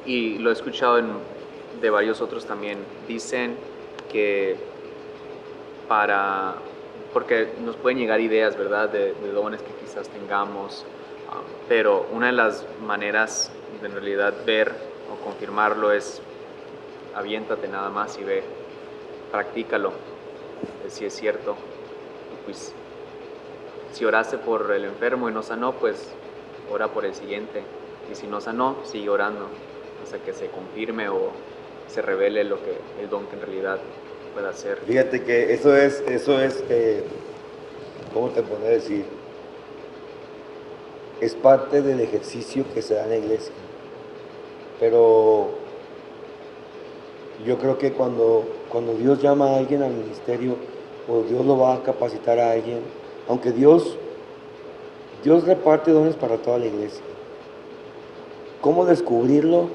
y lo he escuchado de varios otros también, dicen que porque nos pueden llegar ideas, ¿verdad?, de dones que quizás tengamos, pero una de las maneras de en realidad ver o confirmarlo es aviéntate nada más y ve, practícalo, si es cierto. Y pues, si oraste por el enfermo y no sanó, pues ora por el siguiente. Y si no sanó, sigue orando hasta que se confirme o se revele el don que en realidad pueda hacer. Fíjate que eso es, ¿cómo te puedo decir? Es parte del ejercicio que se da en la iglesia. Pero yo creo que cuando Dios llama a alguien al ministerio, o Dios lo va a capacitar a alguien, aunque Dios reparte dones para toda la iglesia. ¿Cómo descubrirlo?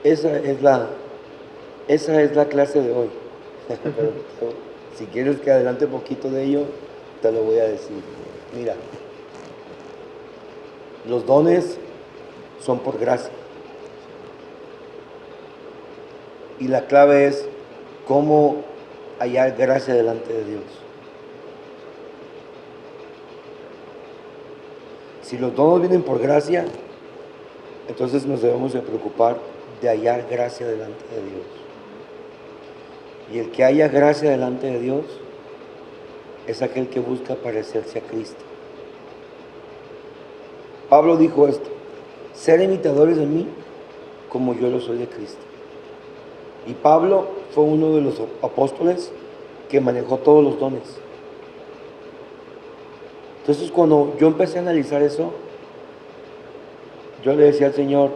Esa es la clase de hoy. Pero si quieres que adelante un poquito de ello, te lo voy a decir. Mira, los dones son por gracia. Y la clave es cómo hallar gracia delante de Dios. Si los dones vienen por gracia, entonces nos debemos de preocupar de hallar gracia delante de Dios. Y el que haya gracia delante de Dios es aquel que busca parecerse a Cristo. Pablo dijo esto: ser imitadores de mí como yo lo soy de Cristo. Y Pablo fue uno de los apóstoles que manejó todos los dones. Entonces, cuando yo empecé a analizar eso, yo le decía al Señor,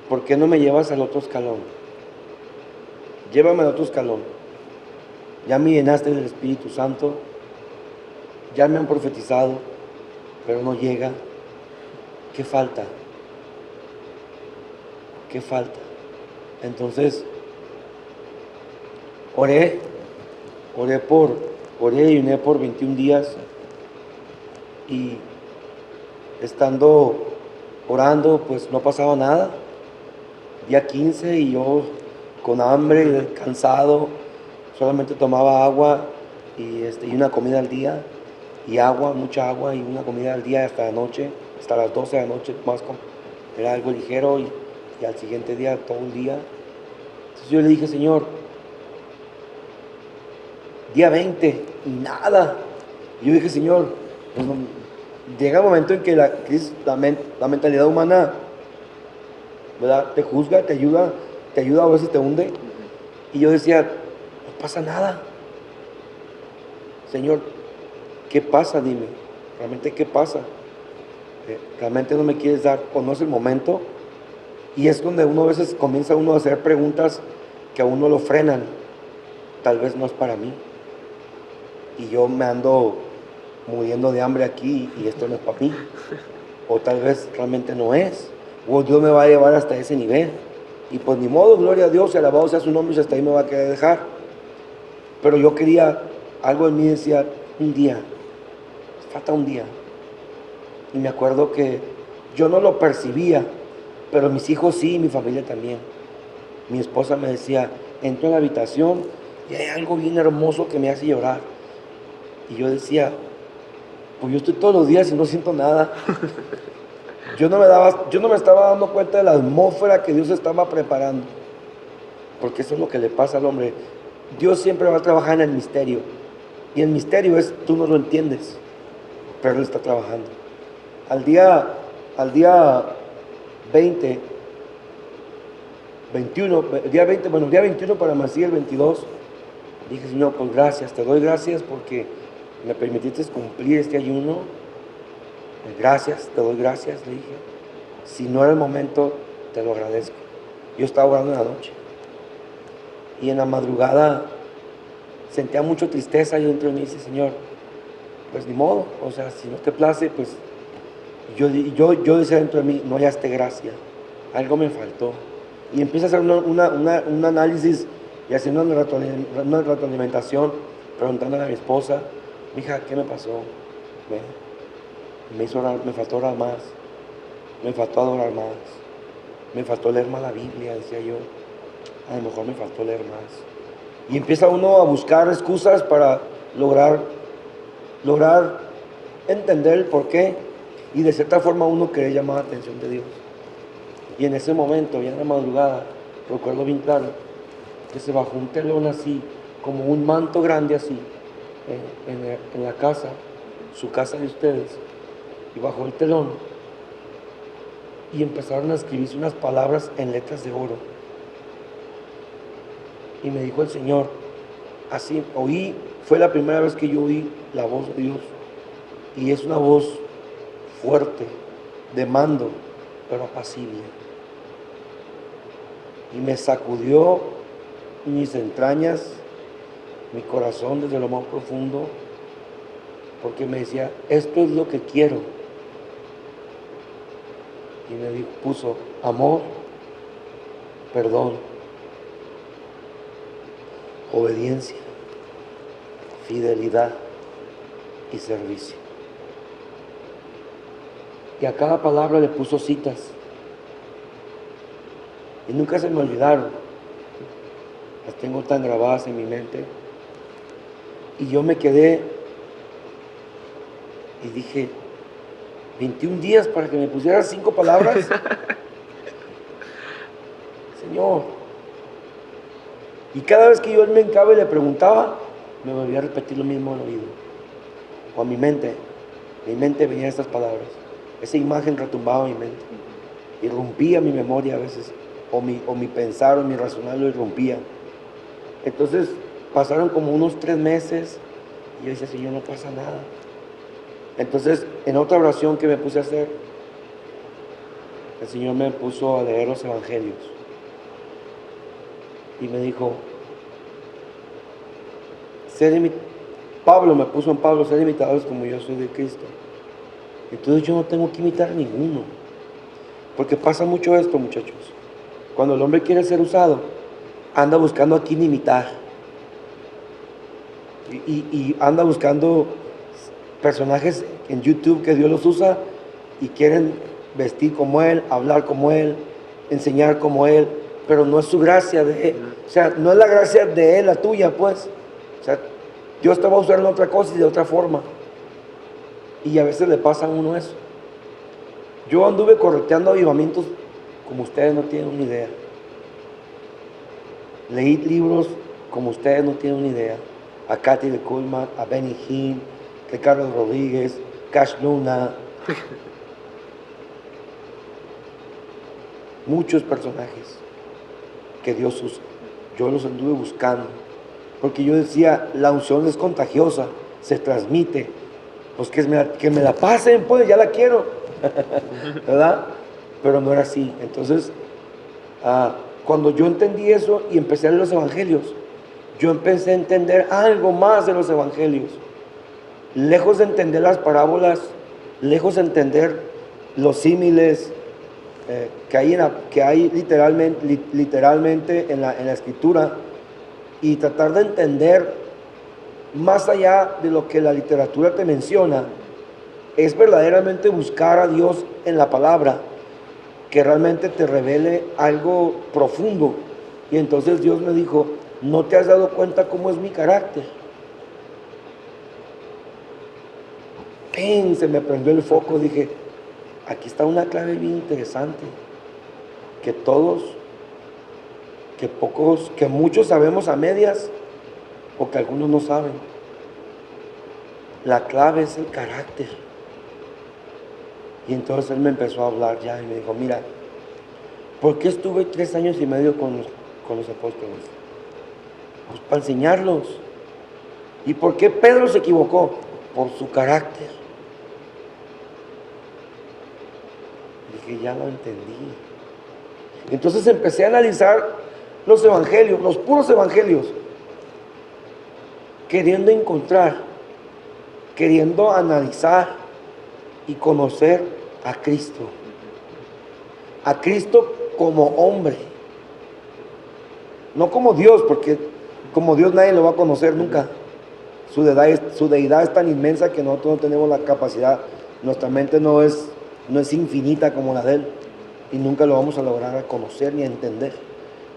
¿por qué no me llevas al otro escalón? Llévame al otro escalón. Ya me llenaste del Espíritu Santo, ya me han profetizado, pero no llega. ¿Qué falta? ¿Qué falta? Entonces, oré y oré por 21 días, y estando orando, pues no pasaba nada. Día 15 y yo con hambre, cansado, solamente tomaba agua y una comida al día, y agua, mucha agua, y una comida al día hasta la noche, hasta las 12 de la noche, era algo ligero, y al siguiente día todo el día. Entonces yo le dije, Señor, día 20 y nada. Y yo dije, Señor, pues, llega un momento en que la mentalidad humana, ¿verdad?, te juzga, te ayuda, a veces te hunde. Y yo decía, no pasa nada. Señor, ¿qué pasa? Dime, ¿realmente qué pasa? ¿Realmente no me quieres dar o no es el momento? Y es donde uno a veces comienza a hacer preguntas que a uno lo frenan. Tal vez no es para mí. Y yo me ando muriendo de hambre aquí y esto no es para mí. O tal vez realmente no es. O Dios me va a llevar hasta ese nivel. Y pues ni modo, gloria a Dios, y alabado sea su nombre, y hasta ahí me va a querer dejar. Pero yo quería, algo en mí decía, un día, falta un día. Y me acuerdo que yo no lo percibía, pero mis hijos sí, y mi familia también. Mi esposa me decía, entro a la habitación y hay algo bien hermoso que me hace llorar. Y yo decía, pues yo estoy todos los días y no siento nada. Yo no me estaba dando cuenta de la atmósfera que Dios estaba preparando. Porque eso es lo que le pasa al hombre. Dios siempre va a trabajar en el misterio. Y el misterio es, tú no lo entiendes, pero Él está trabajando. Al día 20, 21, el día 21 para Macías, el 22, dije, Señor, pues gracias, te doy gracias porque me permitiste cumplir este ayuno. Gracias, te doy gracias, le dije. Si no era el momento, te lo agradezco. Yo estaba orando en la noche. Y en la madrugada sentía mucha tristeza y dentro de mí dice, Señor, pues ni modo, o sea, si no te place, pues yo decía dentro de mí, no hallaste gracia, algo me faltó. Y empiezo a hacer un análisis y haciendo una retroalimentación, preguntándole a mi esposa, mija, ¿qué me pasó? Me hizo orar, me faltó orar más, me faltó adorar más, me faltó leer más la Biblia, decía yo, a lo mejor me faltó leer más. Y empieza uno a buscar excusas para lograr entender el porqué, y de cierta forma uno quiere llamar la atención de Dios. Y en ese momento, ya en la madrugada, recuerdo bien claro, que se bajó un telón así, como un manto grande así, en la casa, su casa de ustedes, y bajó el telón, y empezaron a escribirse unas palabras en letras de oro. Y me dijo el Señor, así fue la primera vez que yo oí la voz de Dios. Y es una voz fuerte, de mando, pero apacible. Y me sacudió mis entrañas, mi corazón desde lo más profundo, porque me decía, esto es lo que quiero. Y me puso amor, perdón, obediencia, fidelidad y servicio. Y a cada palabra le puso citas. Y nunca se me olvidaron. Las tengo tan grabadas en mi mente. Y yo me quedé y dije, 21 días para que me pusieras 5 palabras. Señor. Y cada vez que yo me hincaba y le preguntaba, me volvía a repetir lo mismo al oído. O a mi mente venían estas palabras. Esa imagen retumbaba en mi mente. Irrumpía mi memoria a veces. O mi pensar o mi razonar lo irrumpía. Entonces pasaron como unos 3 meses y yo decía, Señor, no pasa nada. Entonces, en otra oración que me puse a hacer, el Señor me puso a leer los evangelios y me dijo, Pablo me puso en Pablo, ser imitadores como yo soy de Cristo. Entonces yo no tengo que imitar a ninguno, porque pasa mucho esto, muchachos. Cuando el hombre quiere ser usado, anda buscando a quién imitar y anda buscando personajes en YouTube que Dios los usa y quieren vestir como Él, hablar como Él, enseñar como Él, pero no es su gracia de Él. O sea, no es la gracia de Él la tuya, pues. O sea, Dios te va a usar en otra cosa y de otra forma. Y a veces le pasa a uno eso. Yo anduve correteando avivamientos como ustedes no tienen una idea. Leí libros como ustedes no tienen una idea. A Kathy de Kuhlman, a Benny Hinn, Ricardo Rodríguez, Cash Luna. Muchos personajes que Dios usa. Yo los anduve buscando. Porque yo decía, la unción es contagiosa, se transmite. Pues que me la pasen, pues ya la quiero. ¿Verdad? Pero no era así. Entonces, cuando yo entendí eso y empecé a leer los evangelios, yo empecé a entender algo más de los evangelios. Lejos de entender las parábolas, lejos de entender los símiles que hay literalmente en la escritura, y tratar de entender más allá de lo que la literatura te menciona, es verdaderamente buscar a Dios en la palabra, que realmente te revele algo profundo. Y entonces Dios me dijo, ¿no te has dado cuenta cómo es mi carácter? Se me prendió el foco, dije, aquí está una clave bien interesante, que muchos sabemos a medias, o que algunos no saben. La clave es el carácter. Y entonces él me empezó a hablar ya y me dijo, mira, ¿por qué estuve 3 años y medio con los apóstoles? Pues para enseñarlos. ¿Y por qué Pedro se equivocó? Por su carácter. Dije, ya lo entendí. Entonces empecé a analizar los evangelios, los puros evangelios, queriendo encontrar, queriendo analizar y conocer a Cristo como hombre, no como Dios, porque como Dios nadie lo va a conocer nunca. Su deidad es tan inmensa que nosotros no tenemos la capacidad, nuestra mente no es infinita como la de Él, y nunca lo vamos a lograr a conocer ni a entender.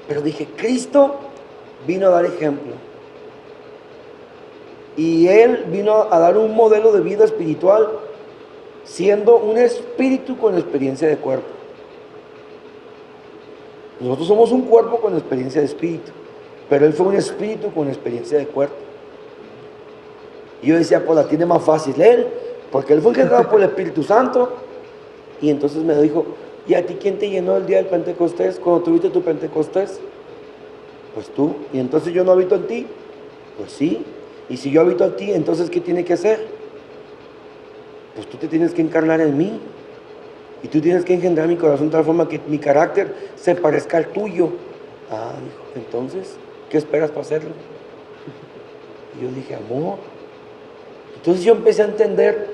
Pero dije, Cristo vino a dar ejemplo. Y Él vino a dar un modelo de vida espiritual, siendo un espíritu con experiencia de cuerpo. Nosotros somos un cuerpo con experiencia de espíritu, pero Él fue un espíritu con experiencia de cuerpo. Y yo decía, pues la tiene más fácil Él, porque Él fue engendrado por el Espíritu Santo. Y entonces me dijo, ¿y a ti quién te llenó el día del Pentecostés, cuando tuviste tu Pentecostés? Pues tú. ¿Y entonces yo no habito en ti? Pues sí. Y si yo habito en ti, entonces ¿qué tiene que hacer? Pues tú te tienes que encarnar en mí. Y tú tienes que engendrar mi corazón de tal forma que mi carácter se parezca al tuyo. Ah, dijo, entonces, ¿qué esperas para hacerlo? Y yo dije, amor. Entonces yo empecé a entender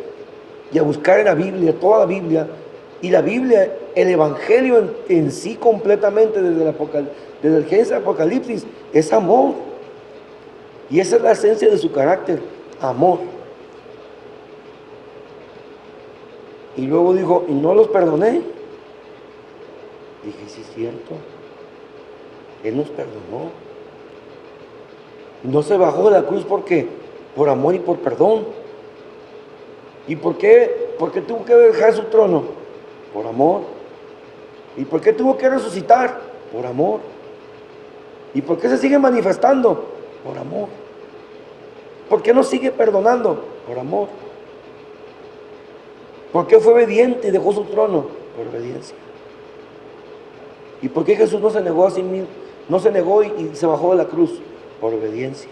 y a buscar en la Biblia, toda la Biblia, y la Biblia, el Evangelio en sí completamente, desde el Génesis al Apocalipsis, es amor. Y esa es la esencia de su carácter, amor. Y luego dijo, y no los perdoné. Dije, sí es cierto, Él nos perdonó. No se bajó de la cruz porque, por amor y por perdón. ¿Y por qué? Porque tuvo que dejar su trono, por amor. ¿Y por qué tuvo que resucitar? Por amor. ¿Y por qué se sigue manifestando? Por amor. ¿Por qué no sigue perdonando? Por amor. ¿Por qué fue obediente y dejó su trono? Por obediencia. ¿Y por qué Jesús no se negó a sí mismo? No se negó y se bajó de la cruz? Por obediencia.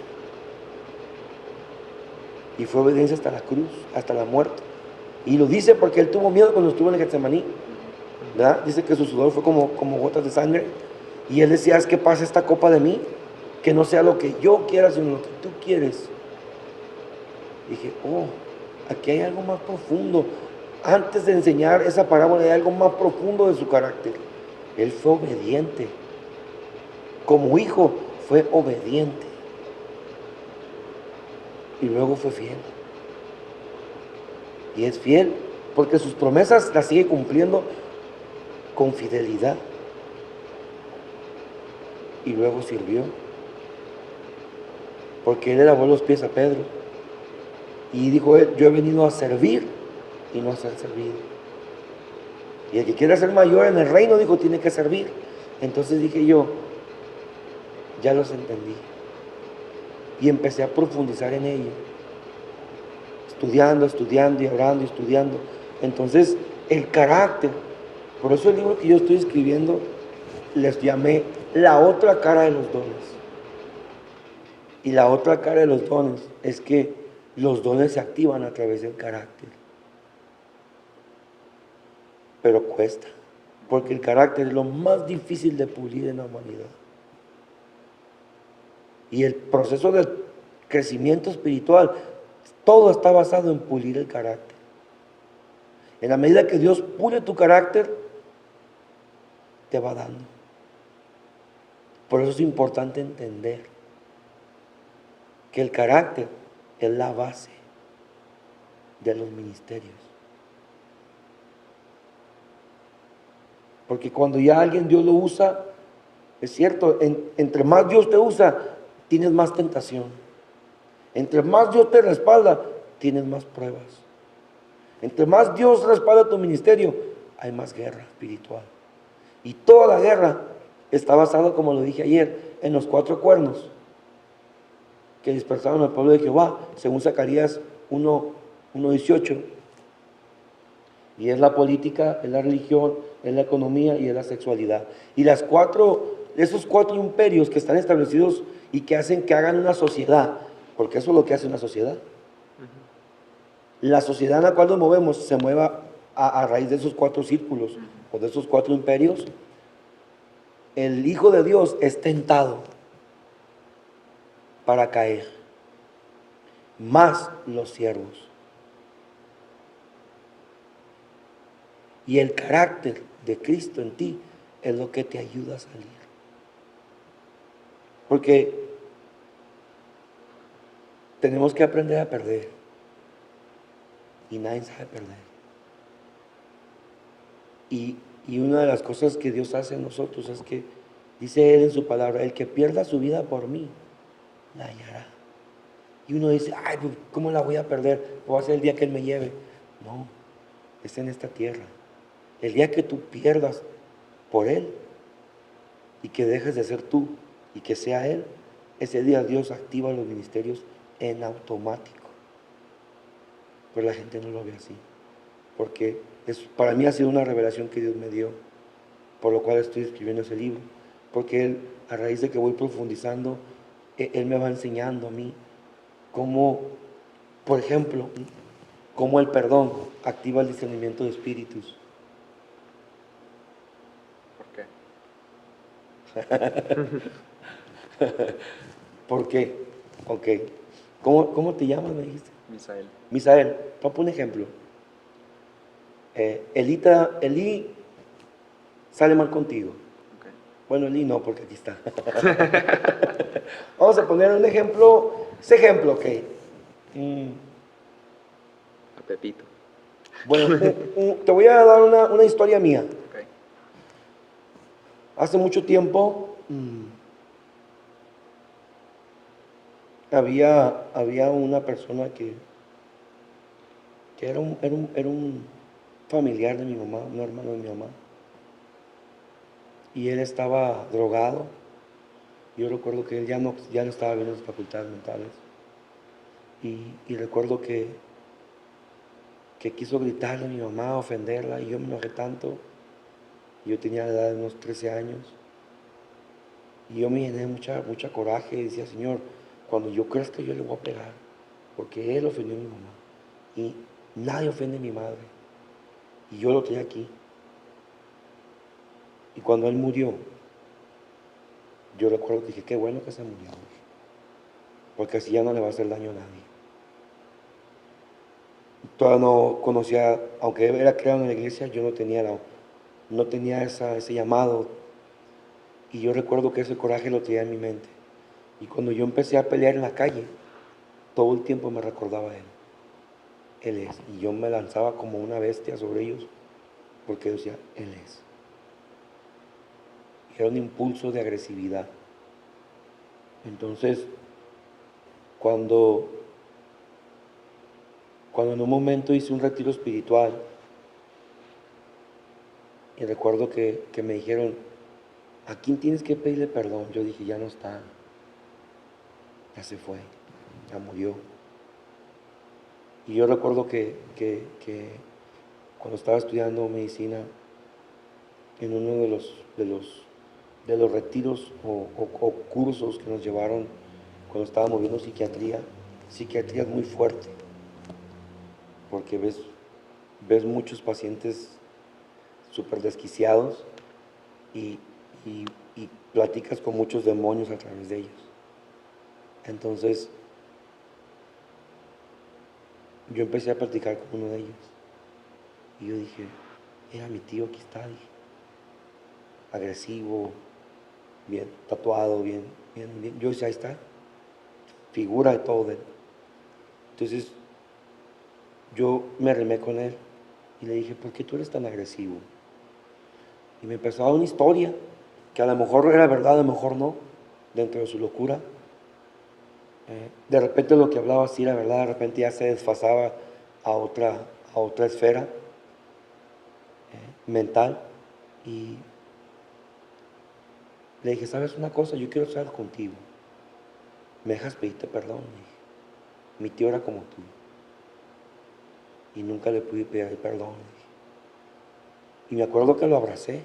Y fue obediencia hasta la cruz, hasta la muerte. Y lo dice porque él tuvo miedo cuando estuvo en el Getsemaní, ¿verdad? Dice que su sudor fue como gotas de sangre. Y él decía, es que pase esta copa de mí, que no sea lo que yo quiera, sino lo que tú quieres. Dije, oh, aquí hay algo más profundo. Antes de enseñar esa parábola hay algo más profundo de su carácter. Él fue obediente. Como hijo fue obediente. Y luego fue fiel. Y es fiel porque sus promesas las sigue cumpliendo con fidelidad. Y luego sirvió. Porque él le lavó los pies a Pedro. Y dijo él, yo he venido a servir y no a ser servido. Y el que quiera ser mayor en el reino, dijo, tiene que servir. Entonces dije yo, ya los entendí. Y empecé a profundizar en ello. Estudiando y orando y estudiando. Entonces, el carácter. Por eso el libro que yo estoy escribiendo, les llamé La otra cara de los dones. Y la otra cara de los dones es que los dones se activan a través del carácter. Pero cuesta. Porque el carácter es lo más difícil de pulir en la humanidad. Y el proceso de crecimiento espiritual, todo está basado en pulir el carácter. En la medida que Dios pule tu carácter, te va dando. Por eso es importante entender que el carácter es la base de los ministerios. Porque cuando ya alguien Dios lo usa, es cierto, entre más Dios te usa, tienes más tentación. Entre más Dios te respalda, tienes más pruebas. Entre más Dios respalda tu ministerio, hay más guerra espiritual. Y toda la guerra está basada, como lo dije ayer, en los 4 cuernos que dispersaron al pueblo de Jehová, según Zacarías 1:18. Y es la política, es la religión, es la economía y es la sexualidad. Y esos 4 imperios que están establecidos y que hacen que hagan una sociedad, porque eso es lo que hace una sociedad. La sociedad en la cual nos movemos se mueva a raíz de esos 4 círculos o de esos 4 imperios. El Hijo de Dios es tentado para caer, más los siervos. Y el carácter de Cristo en ti es lo que te ayuda a salir. Porque tenemos que aprender a perder. Y nadie sabe perder. Y una de las cosas que Dios hace en nosotros es que, dice Él en su palabra, el que pierda su vida por mí, la hallará. Y uno dice, ay, pues, ¿cómo la voy a perder? ¿O va a ser el día que Él me lleve? No, es en esta tierra. El día que tú pierdas por Él y que dejes de ser tú y que sea Él, ese día Dios activa los ministerios en automático. Pero la gente no lo ve así, porque para mí ha sido una revelación que Dios me dio, por lo cual estoy escribiendo ese libro. porque Él, a raíz de que voy profundizando, Él me va enseñando a mí cómo, por ejemplo, cómo el perdón activa el discernimiento de espíritus. ¿Por qué? ¿Por qué? Ok. ¿Cómo te llamas, me dijiste? Misael. Misael, te voy a poner un ejemplo. Eli sale mal contigo. Ok. Bueno, Eli no, porque aquí está. Vamos a poner un ejemplo. Ese ejemplo, ok. A Pepito. Bueno, te voy a dar una historia mía. Ok. Hace mucho tiempo había una persona que era un familiar de mi mamá, un hermano de mi mamá. Y él estaba drogado. Yo recuerdo que él ya no estaba bien en sus facultades mentales. Y recuerdo que quiso gritarle a mi mamá, ofenderla, y yo me enojé tanto. Yo tenía la edad de unos 13 años. Y yo me llené de mucha coraje y decía, Señor, cuando yo crezca yo le voy a pegar, porque él ofendió a mi mamá. Y nadie ofende a mi madre. Y yo lo tenía aquí. Y cuando él murió, yo recuerdo que dije, qué bueno que se murió, porque así ya no le va a hacer daño a nadie. Todavía no conocía, aunque era creado en la iglesia, yo no tenía ese llamado. Y yo recuerdo que ese coraje lo tenía en mi mente. Y cuando yo empecé a pelear en la calle, todo el tiempo me recordaba a él. Él es. Y yo me lanzaba como una bestia sobre ellos, porque decía, Él es. Y era un impulso de agresividad. Entonces, cuando en un momento hice un retiro espiritual, y recuerdo que me dijeron, ¿a quién tienes que pedirle perdón? Yo dije, ya no está, ya se fue, ya murió. Y yo recuerdo que cuando estaba estudiando medicina, en uno de los retiros o cursos que nos llevaron cuando estábamos viendo psiquiatría es muy fuerte, porque ves muchos pacientes súper desquiciados y, y platicas con muchos demonios a través de ellos. Entonces, yo empecé a platicar con uno de ellos y yo dije, era mi tío, aquí está, dije, agresivo, bien tatuado, bien. Yo decía, ahí está, figura de todo de él. Entonces, yo me arrimé con él y le dije, ¿por qué tú eres tan agresivo? Y me empezó a dar una historia, que a lo mejor era verdad, a lo mejor no, dentro de su locura. De repente lo que hablaba sí era verdad, de repente ya se desfasaba a otra esfera mental. Y le dije, ¿sabes una cosa? Yo quiero estar contigo. ¿Me dejas pedirte perdón? Le dije, mi tío era como tú. Y nunca le pude pedir perdón. Le dije. Y me acuerdo que lo abracé.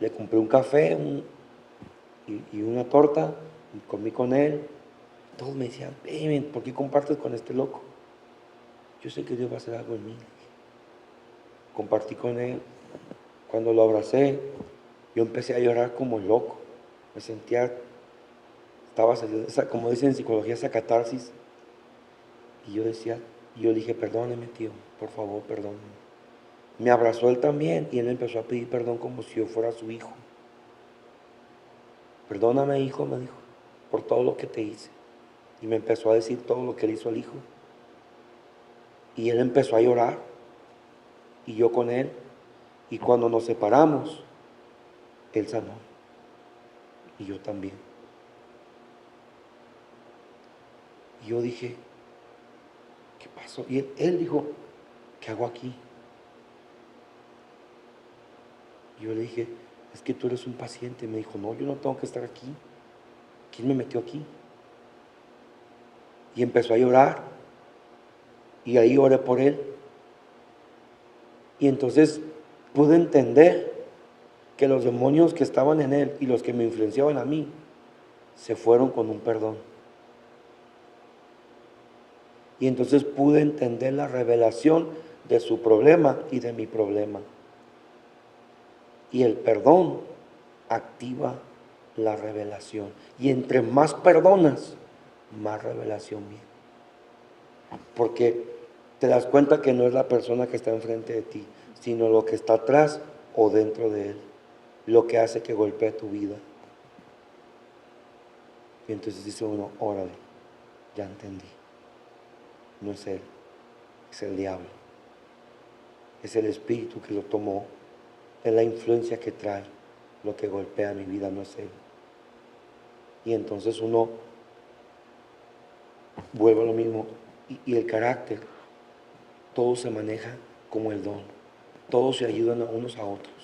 Le compré un café y una torta. Y comí con él. Todos me decían, ven, ¿por qué compartes con este loco? Yo sé que Dios va a hacer algo en mí. Compartí con él. Cuando lo abracé, yo empecé a llorar como loco. Me sentía, estaba saliendo, como dicen en psicología, esa catarsis. Y yo le dije, perdóneme, tío, por favor, perdóneme. Me abrazó él también y él me empezó a pedir perdón como si yo fuera su hijo. Perdóname, hijo, me dijo, por todo lo que te hice. Y me empezó a decir todo lo que le hizo al hijo. Y él empezó a llorar. Y yo con él. Y cuando nos separamos, él sanó. Y yo también. Y yo dije, ¿qué pasó? Y él dijo, ¿qué hago aquí? Y yo le dije, es que tú eres un paciente. Me dijo, no, yo no tengo que estar aquí. ¿Quién me metió aquí? Y empezó a llorar. Y ahí oré por él. Y entonces pude entender que los demonios que estaban en él y los que me influenciaban a mí se fueron con un perdón. Y entonces pude entender la revelación de su problema y de mi problema. Y el perdón activa la revelación. Y entre más perdonas, más revelación viene. Porque te das cuenta que no es la persona que está enfrente de ti, sino lo que está atrás o dentro de él, lo que hace que golpee tu vida. Y entonces dice uno, órale, ya entendí. No es él, es el diablo. Es el espíritu que lo tomó, es la influencia que trae, lo que golpea mi vida, no es él. Y entonces uno vuelve a lo mismo. Y el carácter, todo se maneja como el don. Todos se ayudan a unos a otros.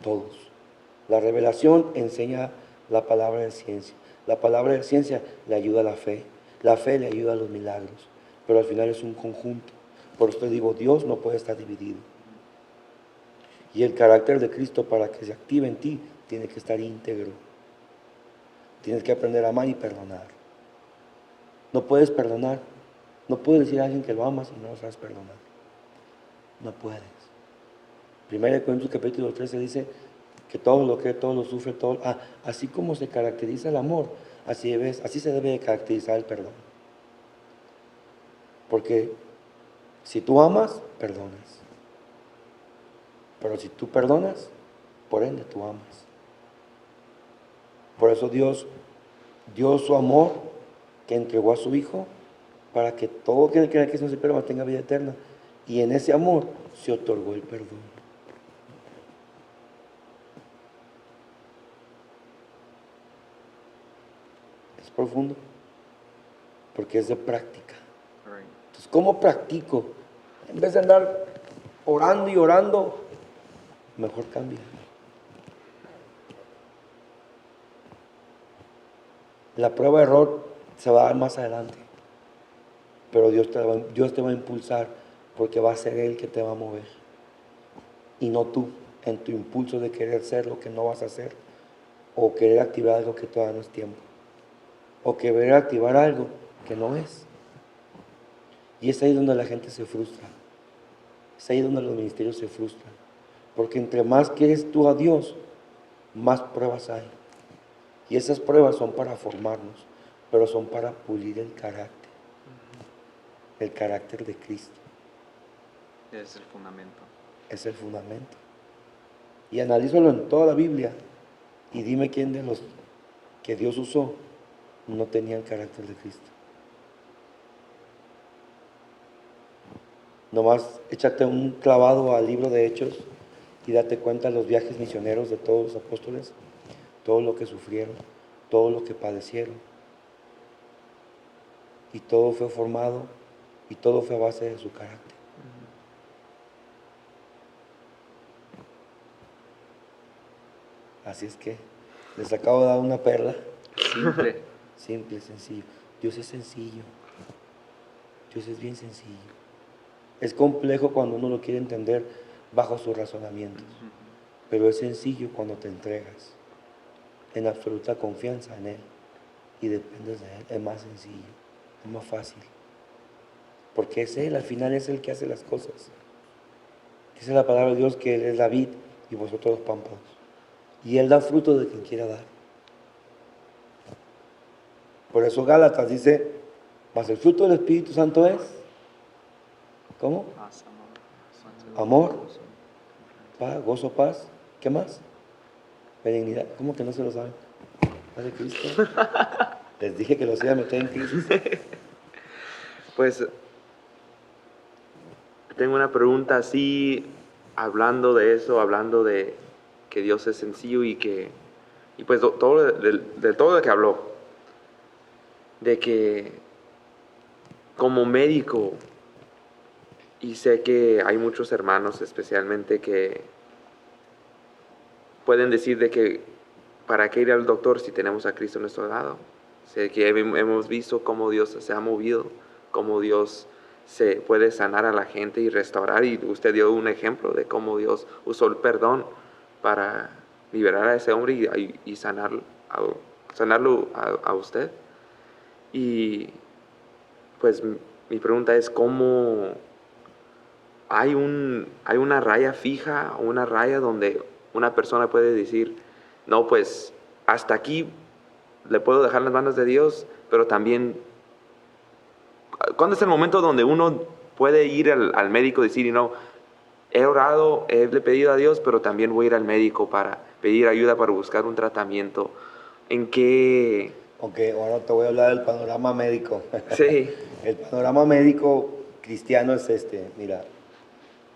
Todos. La revelación enseña la palabra de ciencia. La palabra de ciencia le ayuda a la fe. La fe le ayuda a los milagros. Pero al final es un conjunto. Por eso te digo, Dios no puede estar dividido. Y el carácter de Cristo, para que se active en ti, tiene que estar íntegro. Tienes que aprender a amar y perdonar. No puedes perdonar. No puedes decir a alguien que lo amas y no lo sabes perdonar. No puedes. 1 Corintios capítulo 13 dice que todo lo cree, todo lo sufre, todo. Así como se caracteriza el amor, así se debe de caracterizar el perdón. Porque si tú amas, perdonas. Pero si tú perdonas, por ende tú amas. Por eso Dios dio su amor que entregó a su Hijo para que todo aquel que crea que no se pierda tenga vida eterna. Y en ese amor se otorgó el perdón. Es profundo, porque es de práctica. Entonces, ¿cómo practico? En vez de andar orando y orando, mejor cambia. La prueba de error se va a dar más adelante, pero Dios te va a impulsar, porque va a ser Él que te va a mover y no tú en tu impulso de querer ser lo que no vas a hacer, o querer activar algo que todavía no es tiempo, o querer activar algo que no es. Y es ahí donde la gente se frustra, es ahí donde los ministerios se frustran, porque entre más quieres tú a Dios, más pruebas hay. Y esas pruebas son para formarnos, pero son para pulir el carácter de Cristo. Es el fundamento. Es el fundamento. Y analízalo en toda la Biblia y dime quién de los que Dios usó no tenía el carácter de Cristo. Nomás échate un clavado al libro de Hechos y date cuenta de los viajes misioneros de todos los apóstoles, todo lo que sufrieron, todo lo que padecieron. Y todo fue formado y todo fue a base de su carácter. Así es que les acabo de dar una perla. Simple. Simple, sencillo. Dios es sencillo. Dios es bien sencillo. Es complejo cuando uno lo quiere entender bajo sus razonamientos. Pero es sencillo cuando te entregas en absoluta confianza en Él y dependes de Él. Es más sencillo, es más fácil. Porque es Él, al final es Él que hace las cosas. Dice la palabra de Dios que Él es la vid y vosotros los pámpanos. Y Él da fruto de quien quiera dar. Por eso Gálatas dice, mas el fruto del Espíritu Santo es, ¿cómo? Paz, Amor, paz, gozo, paz, ¿qué más? Benignidad, ¿cómo que no se lo saben? Paz de Cristo. Les dije que los iba a meter en crisis. Pues tengo una pregunta así, hablando de eso, hablando de que Dios es sencillo y pues todo de todo lo que habló, de que como médico, y sé que hay muchos hermanos especialmente que pueden decir de que para qué ir al doctor si tenemos a Cristo a nuestro lado. Sé que hemos visto cómo Dios se ha movido, cómo Dios se puede sanar a la gente y restaurar, y usted dio un ejemplo de cómo Dios usó el perdón para liberar a ese hombre y sanarlo a usted. Y pues mi pregunta es, ¿cómo hay una raya fija o una raya donde una persona puede decir, no, pues hasta aquí le puedo dejar las manos de Dios, pero también, ¿cuándo es el momento donde uno puede ir al médico y decir, no, he orado, le he pedido a Dios, pero también voy a ir al médico para pedir ayuda para buscar un tratamiento? ¿En qué? Ok, ahora te voy a hablar del panorama médico. Sí. El panorama médico cristiano es este. Mira,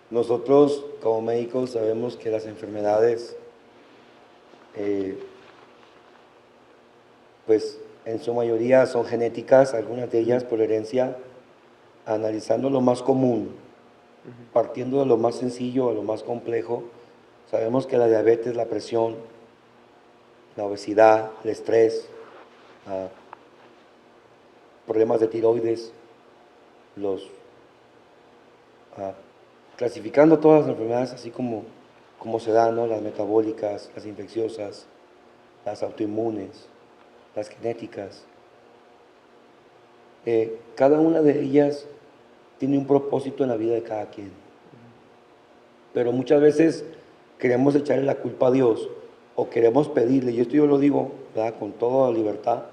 nosotros como médicos sabemos que las enfermedades, pues en su mayoría son genéticas, algunas de ellas por herencia. Analizando lo más común, partiendo de lo más sencillo a lo más complejo, sabemos que la diabetes, la presión, la obesidad, el estrés, problemas de tiroides, clasificando todas las enfermedades así como se dan, ¿no? Las metabólicas, las infecciosas, las autoinmunes, las genéticas. Cada una de ellas tiene un propósito en la vida de cada quien. Pero muchas veces queremos echarle la culpa a Dios o queremos pedirle, y esto yo lo digo, ¿verdad?, con toda libertad,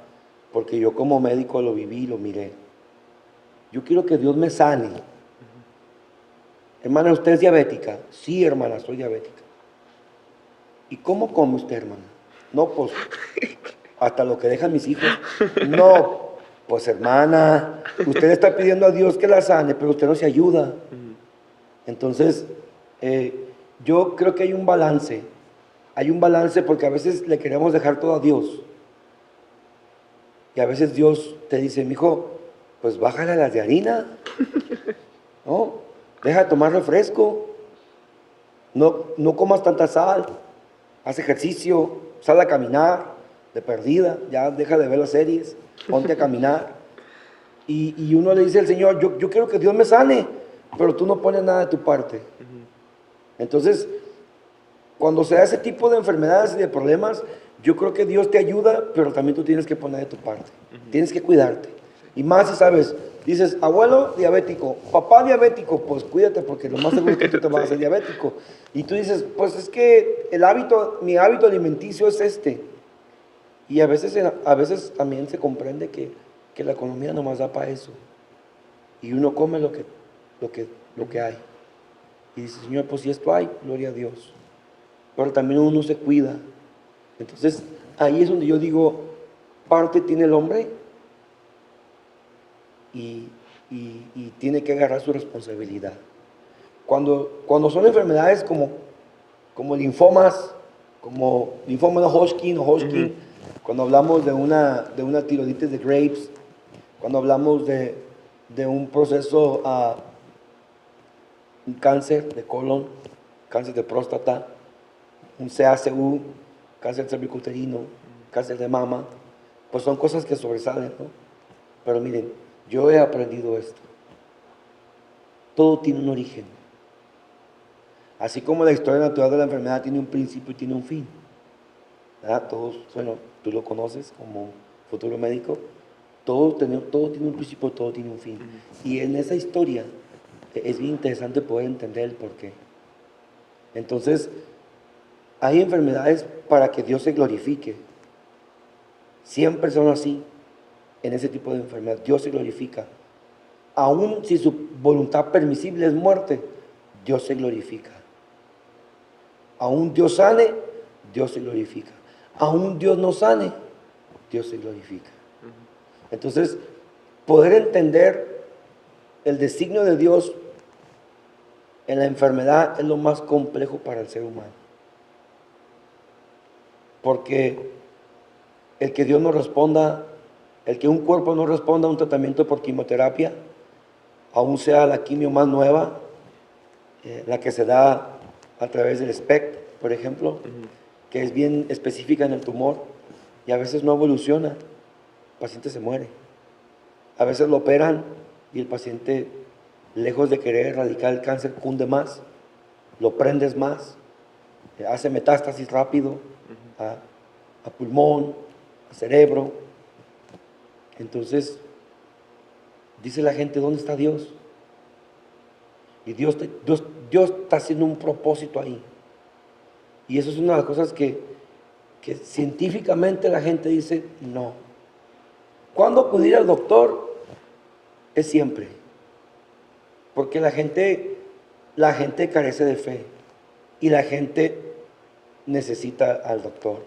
porque yo como médico lo viví y lo miré. Yo quiero que Dios me sane. Hermana, ¿usted es diabética? Sí, hermana, soy diabética. ¿Y cómo come usted, hermana? No, pues hasta lo que dejan mis hijos. No, pues hermana, usted está pidiendo a Dios que la sane, pero usted no se ayuda. Entonces, yo creo que hay un balance. Hay un balance porque a veces le queremos dejar todo a Dios. Y a veces Dios te dice, mijo, pues bájale a las de harina. ¿No? Deja de tomar refresco. No comas tanta sal. Haz ejercicio. Sal a caminar. De perdida. Ya deja de ver las series. Ponte a caminar. Y uno le dice al Señor, yo quiero que Dios me sane, pero tú no pones nada de tu parte. Entonces, cuando se da ese tipo de enfermedades y de problemas, yo creo que Dios te ayuda, pero también tú tienes que poner de tu parte. Tienes que cuidarte. Y más si sabes, dices, abuelo diabético, papá diabético, pues cuídate porque lo más seguro es que tú te vas a hacer diabético. Y tú dices, pues es que mi hábito alimenticio es este. Y a veces también se comprende que la economía nomás da para eso. Y uno come lo que hay. Y dice, Señor, pues si esto hay, gloria a Dios. Pero también uno se cuida. Entonces, ahí es donde yo digo, parte tiene el hombre y tiene que agarrar su responsabilidad. Cuando son enfermedades como linfomas, como linfoma de Hodgkin, cuando hablamos de una tiroiditis de Graves, cuando hablamos de un proceso, un cáncer de colon, cáncer de próstata, un CACU, cáncer cervicuterino, cáncer de mama, pues son cosas que sobresalen, ¿no? Pero miren, yo he aprendido esto. Todo tiene un origen. Así como la historia natural de la enfermedad tiene un principio y tiene un fin. ¿Verdad? Todos, bueno, tú lo conoces como futuro médico. Todo tiene un principio, todo tiene un fin. Y en esa historia es bien interesante poder entender el porqué. Entonces, hay enfermedades para que Dios se glorifique. Siempre son así, en ese tipo de enfermedad. Dios se glorifica. Aún si su voluntad permisible es muerte, Dios se glorifica. Aún Dios sane, Dios se glorifica. Aún Dios no sane, Dios se glorifica. Entonces, poder entender el designio de Dios en la enfermedad es lo más complejo para el ser humano. Porque el que Dios no responda, el que un cuerpo no responda a un tratamiento por quimioterapia, aún sea la quimio más nueva, la que se da a través del SPECT, por ejemplo, que es bien específica en el tumor, y a veces no evoluciona, el paciente se muere. A veces lo operan y el paciente, lejos de querer erradicar el cáncer, cunde más, lo prendes más, hace metástasis rápido a pulmón, a cerebro. Entonces, dice la gente, ¿dónde está Dios? Y Dios está haciendo un propósito ahí. Y eso es una de las cosas que científicamente la gente dice, no. ¿Cuándo acudir al doctor? Es siempre. Porque la gente carece de fe. Y la gente necesita al doctor.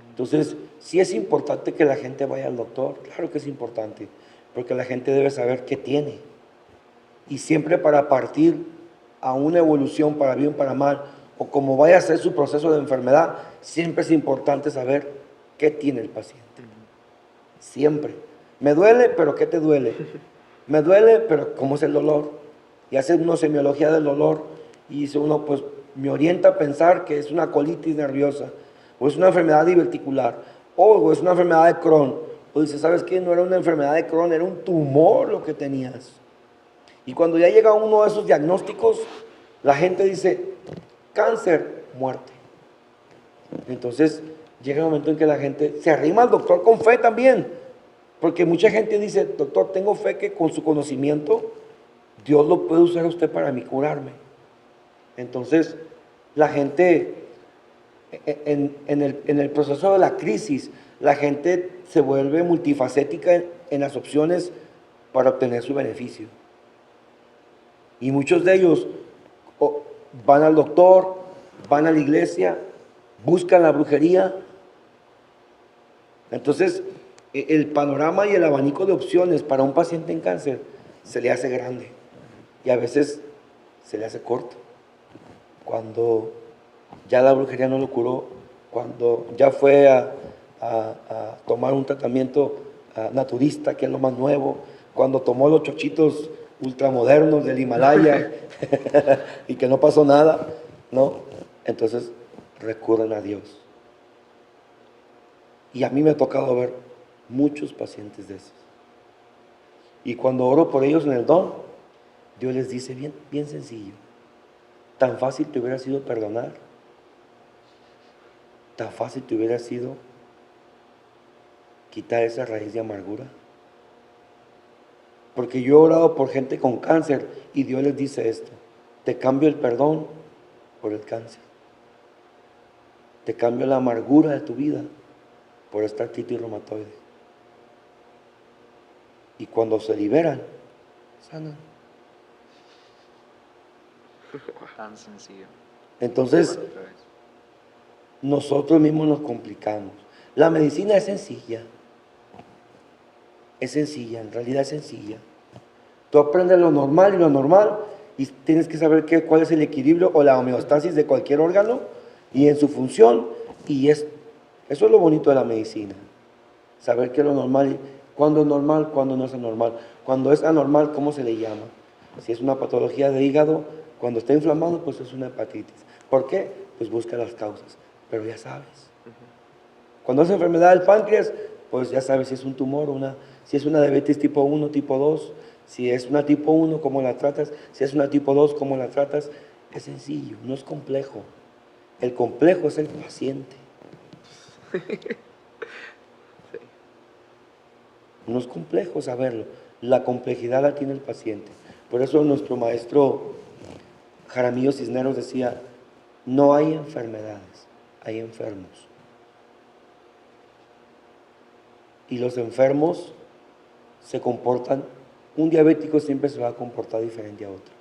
Entonces, sí es importante que la gente vaya al doctor. Claro que es importante. Porque la gente debe saber qué tiene. Y siempre para partir a una evolución, para bien o para mal, o como vaya a ser su proceso de enfermedad, siempre es importante saber qué tiene el paciente. Siempre. Me duele, pero ¿qué te duele? Me duele, pero ¿cómo es el dolor? Y hace uno semiología del dolor y dice uno, pues me orienta a pensar que es una colitis nerviosa, o es una enfermedad diverticular, o es una enfermedad de Crohn. O dice, ¿sabes qué? No era una enfermedad de Crohn, era un tumor lo que tenías. Y cuando ya llega uno de esos diagnósticos, la gente dice, cáncer, muerte. Entonces llega el momento en que la gente se arrima al doctor con fe también, porque mucha gente dice, doctor, tengo fe que con su conocimiento Dios lo puede usar a usted para mí curarme. Entonces la gente, en el proceso de la crisis, la gente se vuelve multifacética en las opciones para obtener su beneficio. Y muchos de ellos van al doctor, van a la iglesia, buscan la brujería. Entonces, el panorama y el abanico de opciones para un paciente en cáncer se le hace grande y a veces se le hace corto. Cuando ya la brujería no lo curó, cuando ya fue a tomar un tratamiento naturista, que es lo más nuevo, cuando tomó los chochitos ultramodernos del Himalaya y que no pasó nada, ¿no? Entonces recurren a Dios. Y a mí me ha tocado ver muchos pacientes de esos. Y cuando oro por ellos en el don, Dios les dice bien, bien sencillo, tan fácil te hubiera sido perdonar, tan fácil te hubiera sido quitar esa raíz de amargura. Porque yo he orado por gente con cáncer y Dios les dice esto, te cambio el perdón por el cáncer. Te cambio la amargura de tu vida por esta artritis reumatoide. Y cuando se liberan, sanan. Tan sencillo. Entonces, nosotros mismos nos complicamos. La medicina es sencilla. Es sencilla, en realidad es sencilla. Tú aprendes lo normal y lo normal y tienes que saber cuál es el equilibrio o la homeostasis de cualquier órgano y en su función. Y eso es lo bonito de la medicina. Saber qué es lo normal, cuándo es normal, cuándo no es anormal. Cuando es anormal, ¿cómo se le llama? Si es una patología de hígado, cuando está inflamado, pues es una hepatitis. ¿Por qué? Pues busca las causas, pero ya sabes. Cuando es enfermedad del páncreas, pues ya sabes si es un tumor, si es una diabetes tipo 1, tipo 2, si es una tipo 1, cómo la tratas, si es una tipo 2, cómo la tratas. Es sencillo, no es complejo. El complejo es el paciente. No es complejo saberlo, la complejidad la tiene el paciente. Por eso nuestro maestro Jaramillo Cisneros decía, no hay enfermedades, hay enfermos. Y los enfermos se comportan, un diabético siempre se va a comportar diferente a otro.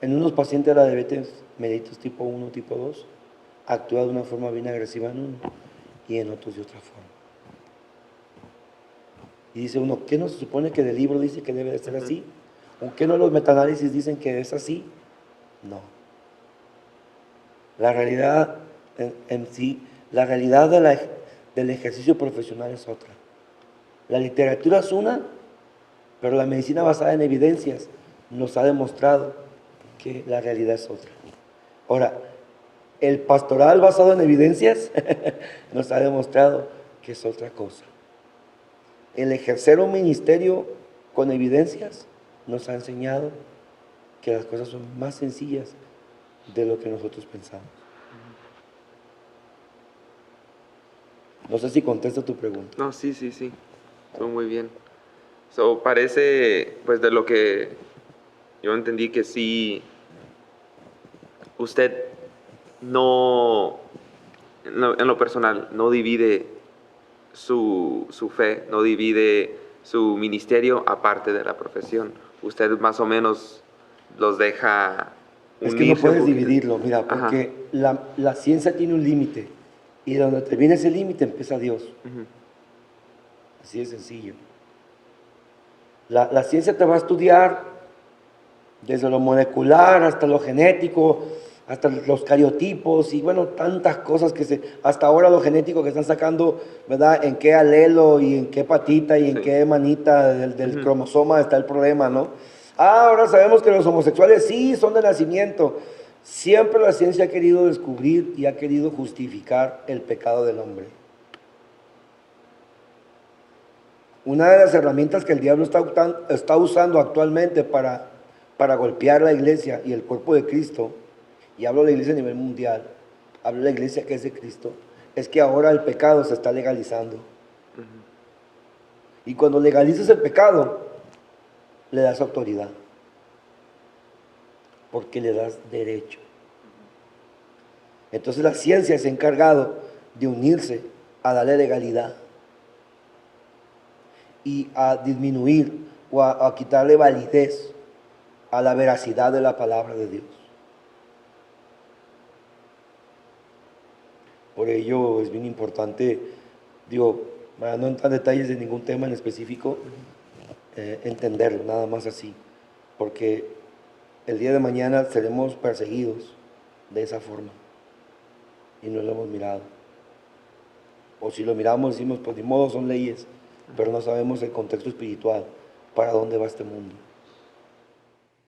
En unos pacientes de la diabetes mellitus tipo 1, tipo 2, actúa de una forma bien agresiva en uno y en otros de otra forma. Y dice uno, ¿qué no se supone que el libro dice que debe de ser así? ¿O qué no los metaanálisis dicen que es así? No. La realidad en sí, la realidad del ejercicio profesional es otra. La literatura es una, pero la medicina basada en evidencias nos ha demostrado que la realidad es otra. Ahora, el pastoral basado en evidencias nos ha demostrado que es otra cosa. El ejercer un ministerio con evidencias nos ha enseñado que las cosas son más sencillas de lo que nosotros pensamos. No sé si contesto tu pregunta. No, sí, sí, sí. Estuvo muy bien. So, parece, pues de lo que yo entendí que sí, usted no, en lo personal, no divide su fe, no divide su ministerio aparte de la profesión. Usted más o menos los deja Es unirse que no un puedes poquito. dividirlo, mira, Ajá. porque la ciencia tiene un límite y donde termina ese límite empieza Dios. Ujú. Así de sencillo. La ciencia te va a estudiar desde lo molecular hasta lo genético, hasta los cariotipos y bueno, tantas cosas hasta ahora lo genético que están sacando, ¿verdad? En qué alelo y en qué patita y en Sí. qué manita del Ujú. cromosoma está el problema, ¿no? Ahora sabemos que los homosexuales sí son de nacimiento. Siempre la ciencia ha querido descubrir y ha querido justificar el pecado del hombre. Una de las herramientas que el diablo está usando actualmente para golpear la iglesia y el cuerpo de Cristo, y hablo de la iglesia a nivel mundial, hablo de la iglesia que es de Cristo, es que ahora el pecado se está legalizando. Y cuando legalizas el pecado, le das autoridad, porque le das derecho. Entonces la ciencia se ha encargado de unirse a darle legalidad y a disminuir o a quitarle validez a la veracidad de la palabra de Dios. Por ello es bien importante, digo, para no entrar en detalles de ningún tema en específico, entenderlo, nada más así, porque el día de mañana seremos perseguidos de esa forma y no lo hemos mirado. O si lo miramos decimos, pues ni modo, son leyes, pero no sabemos el contexto espiritual, para dónde va este mundo.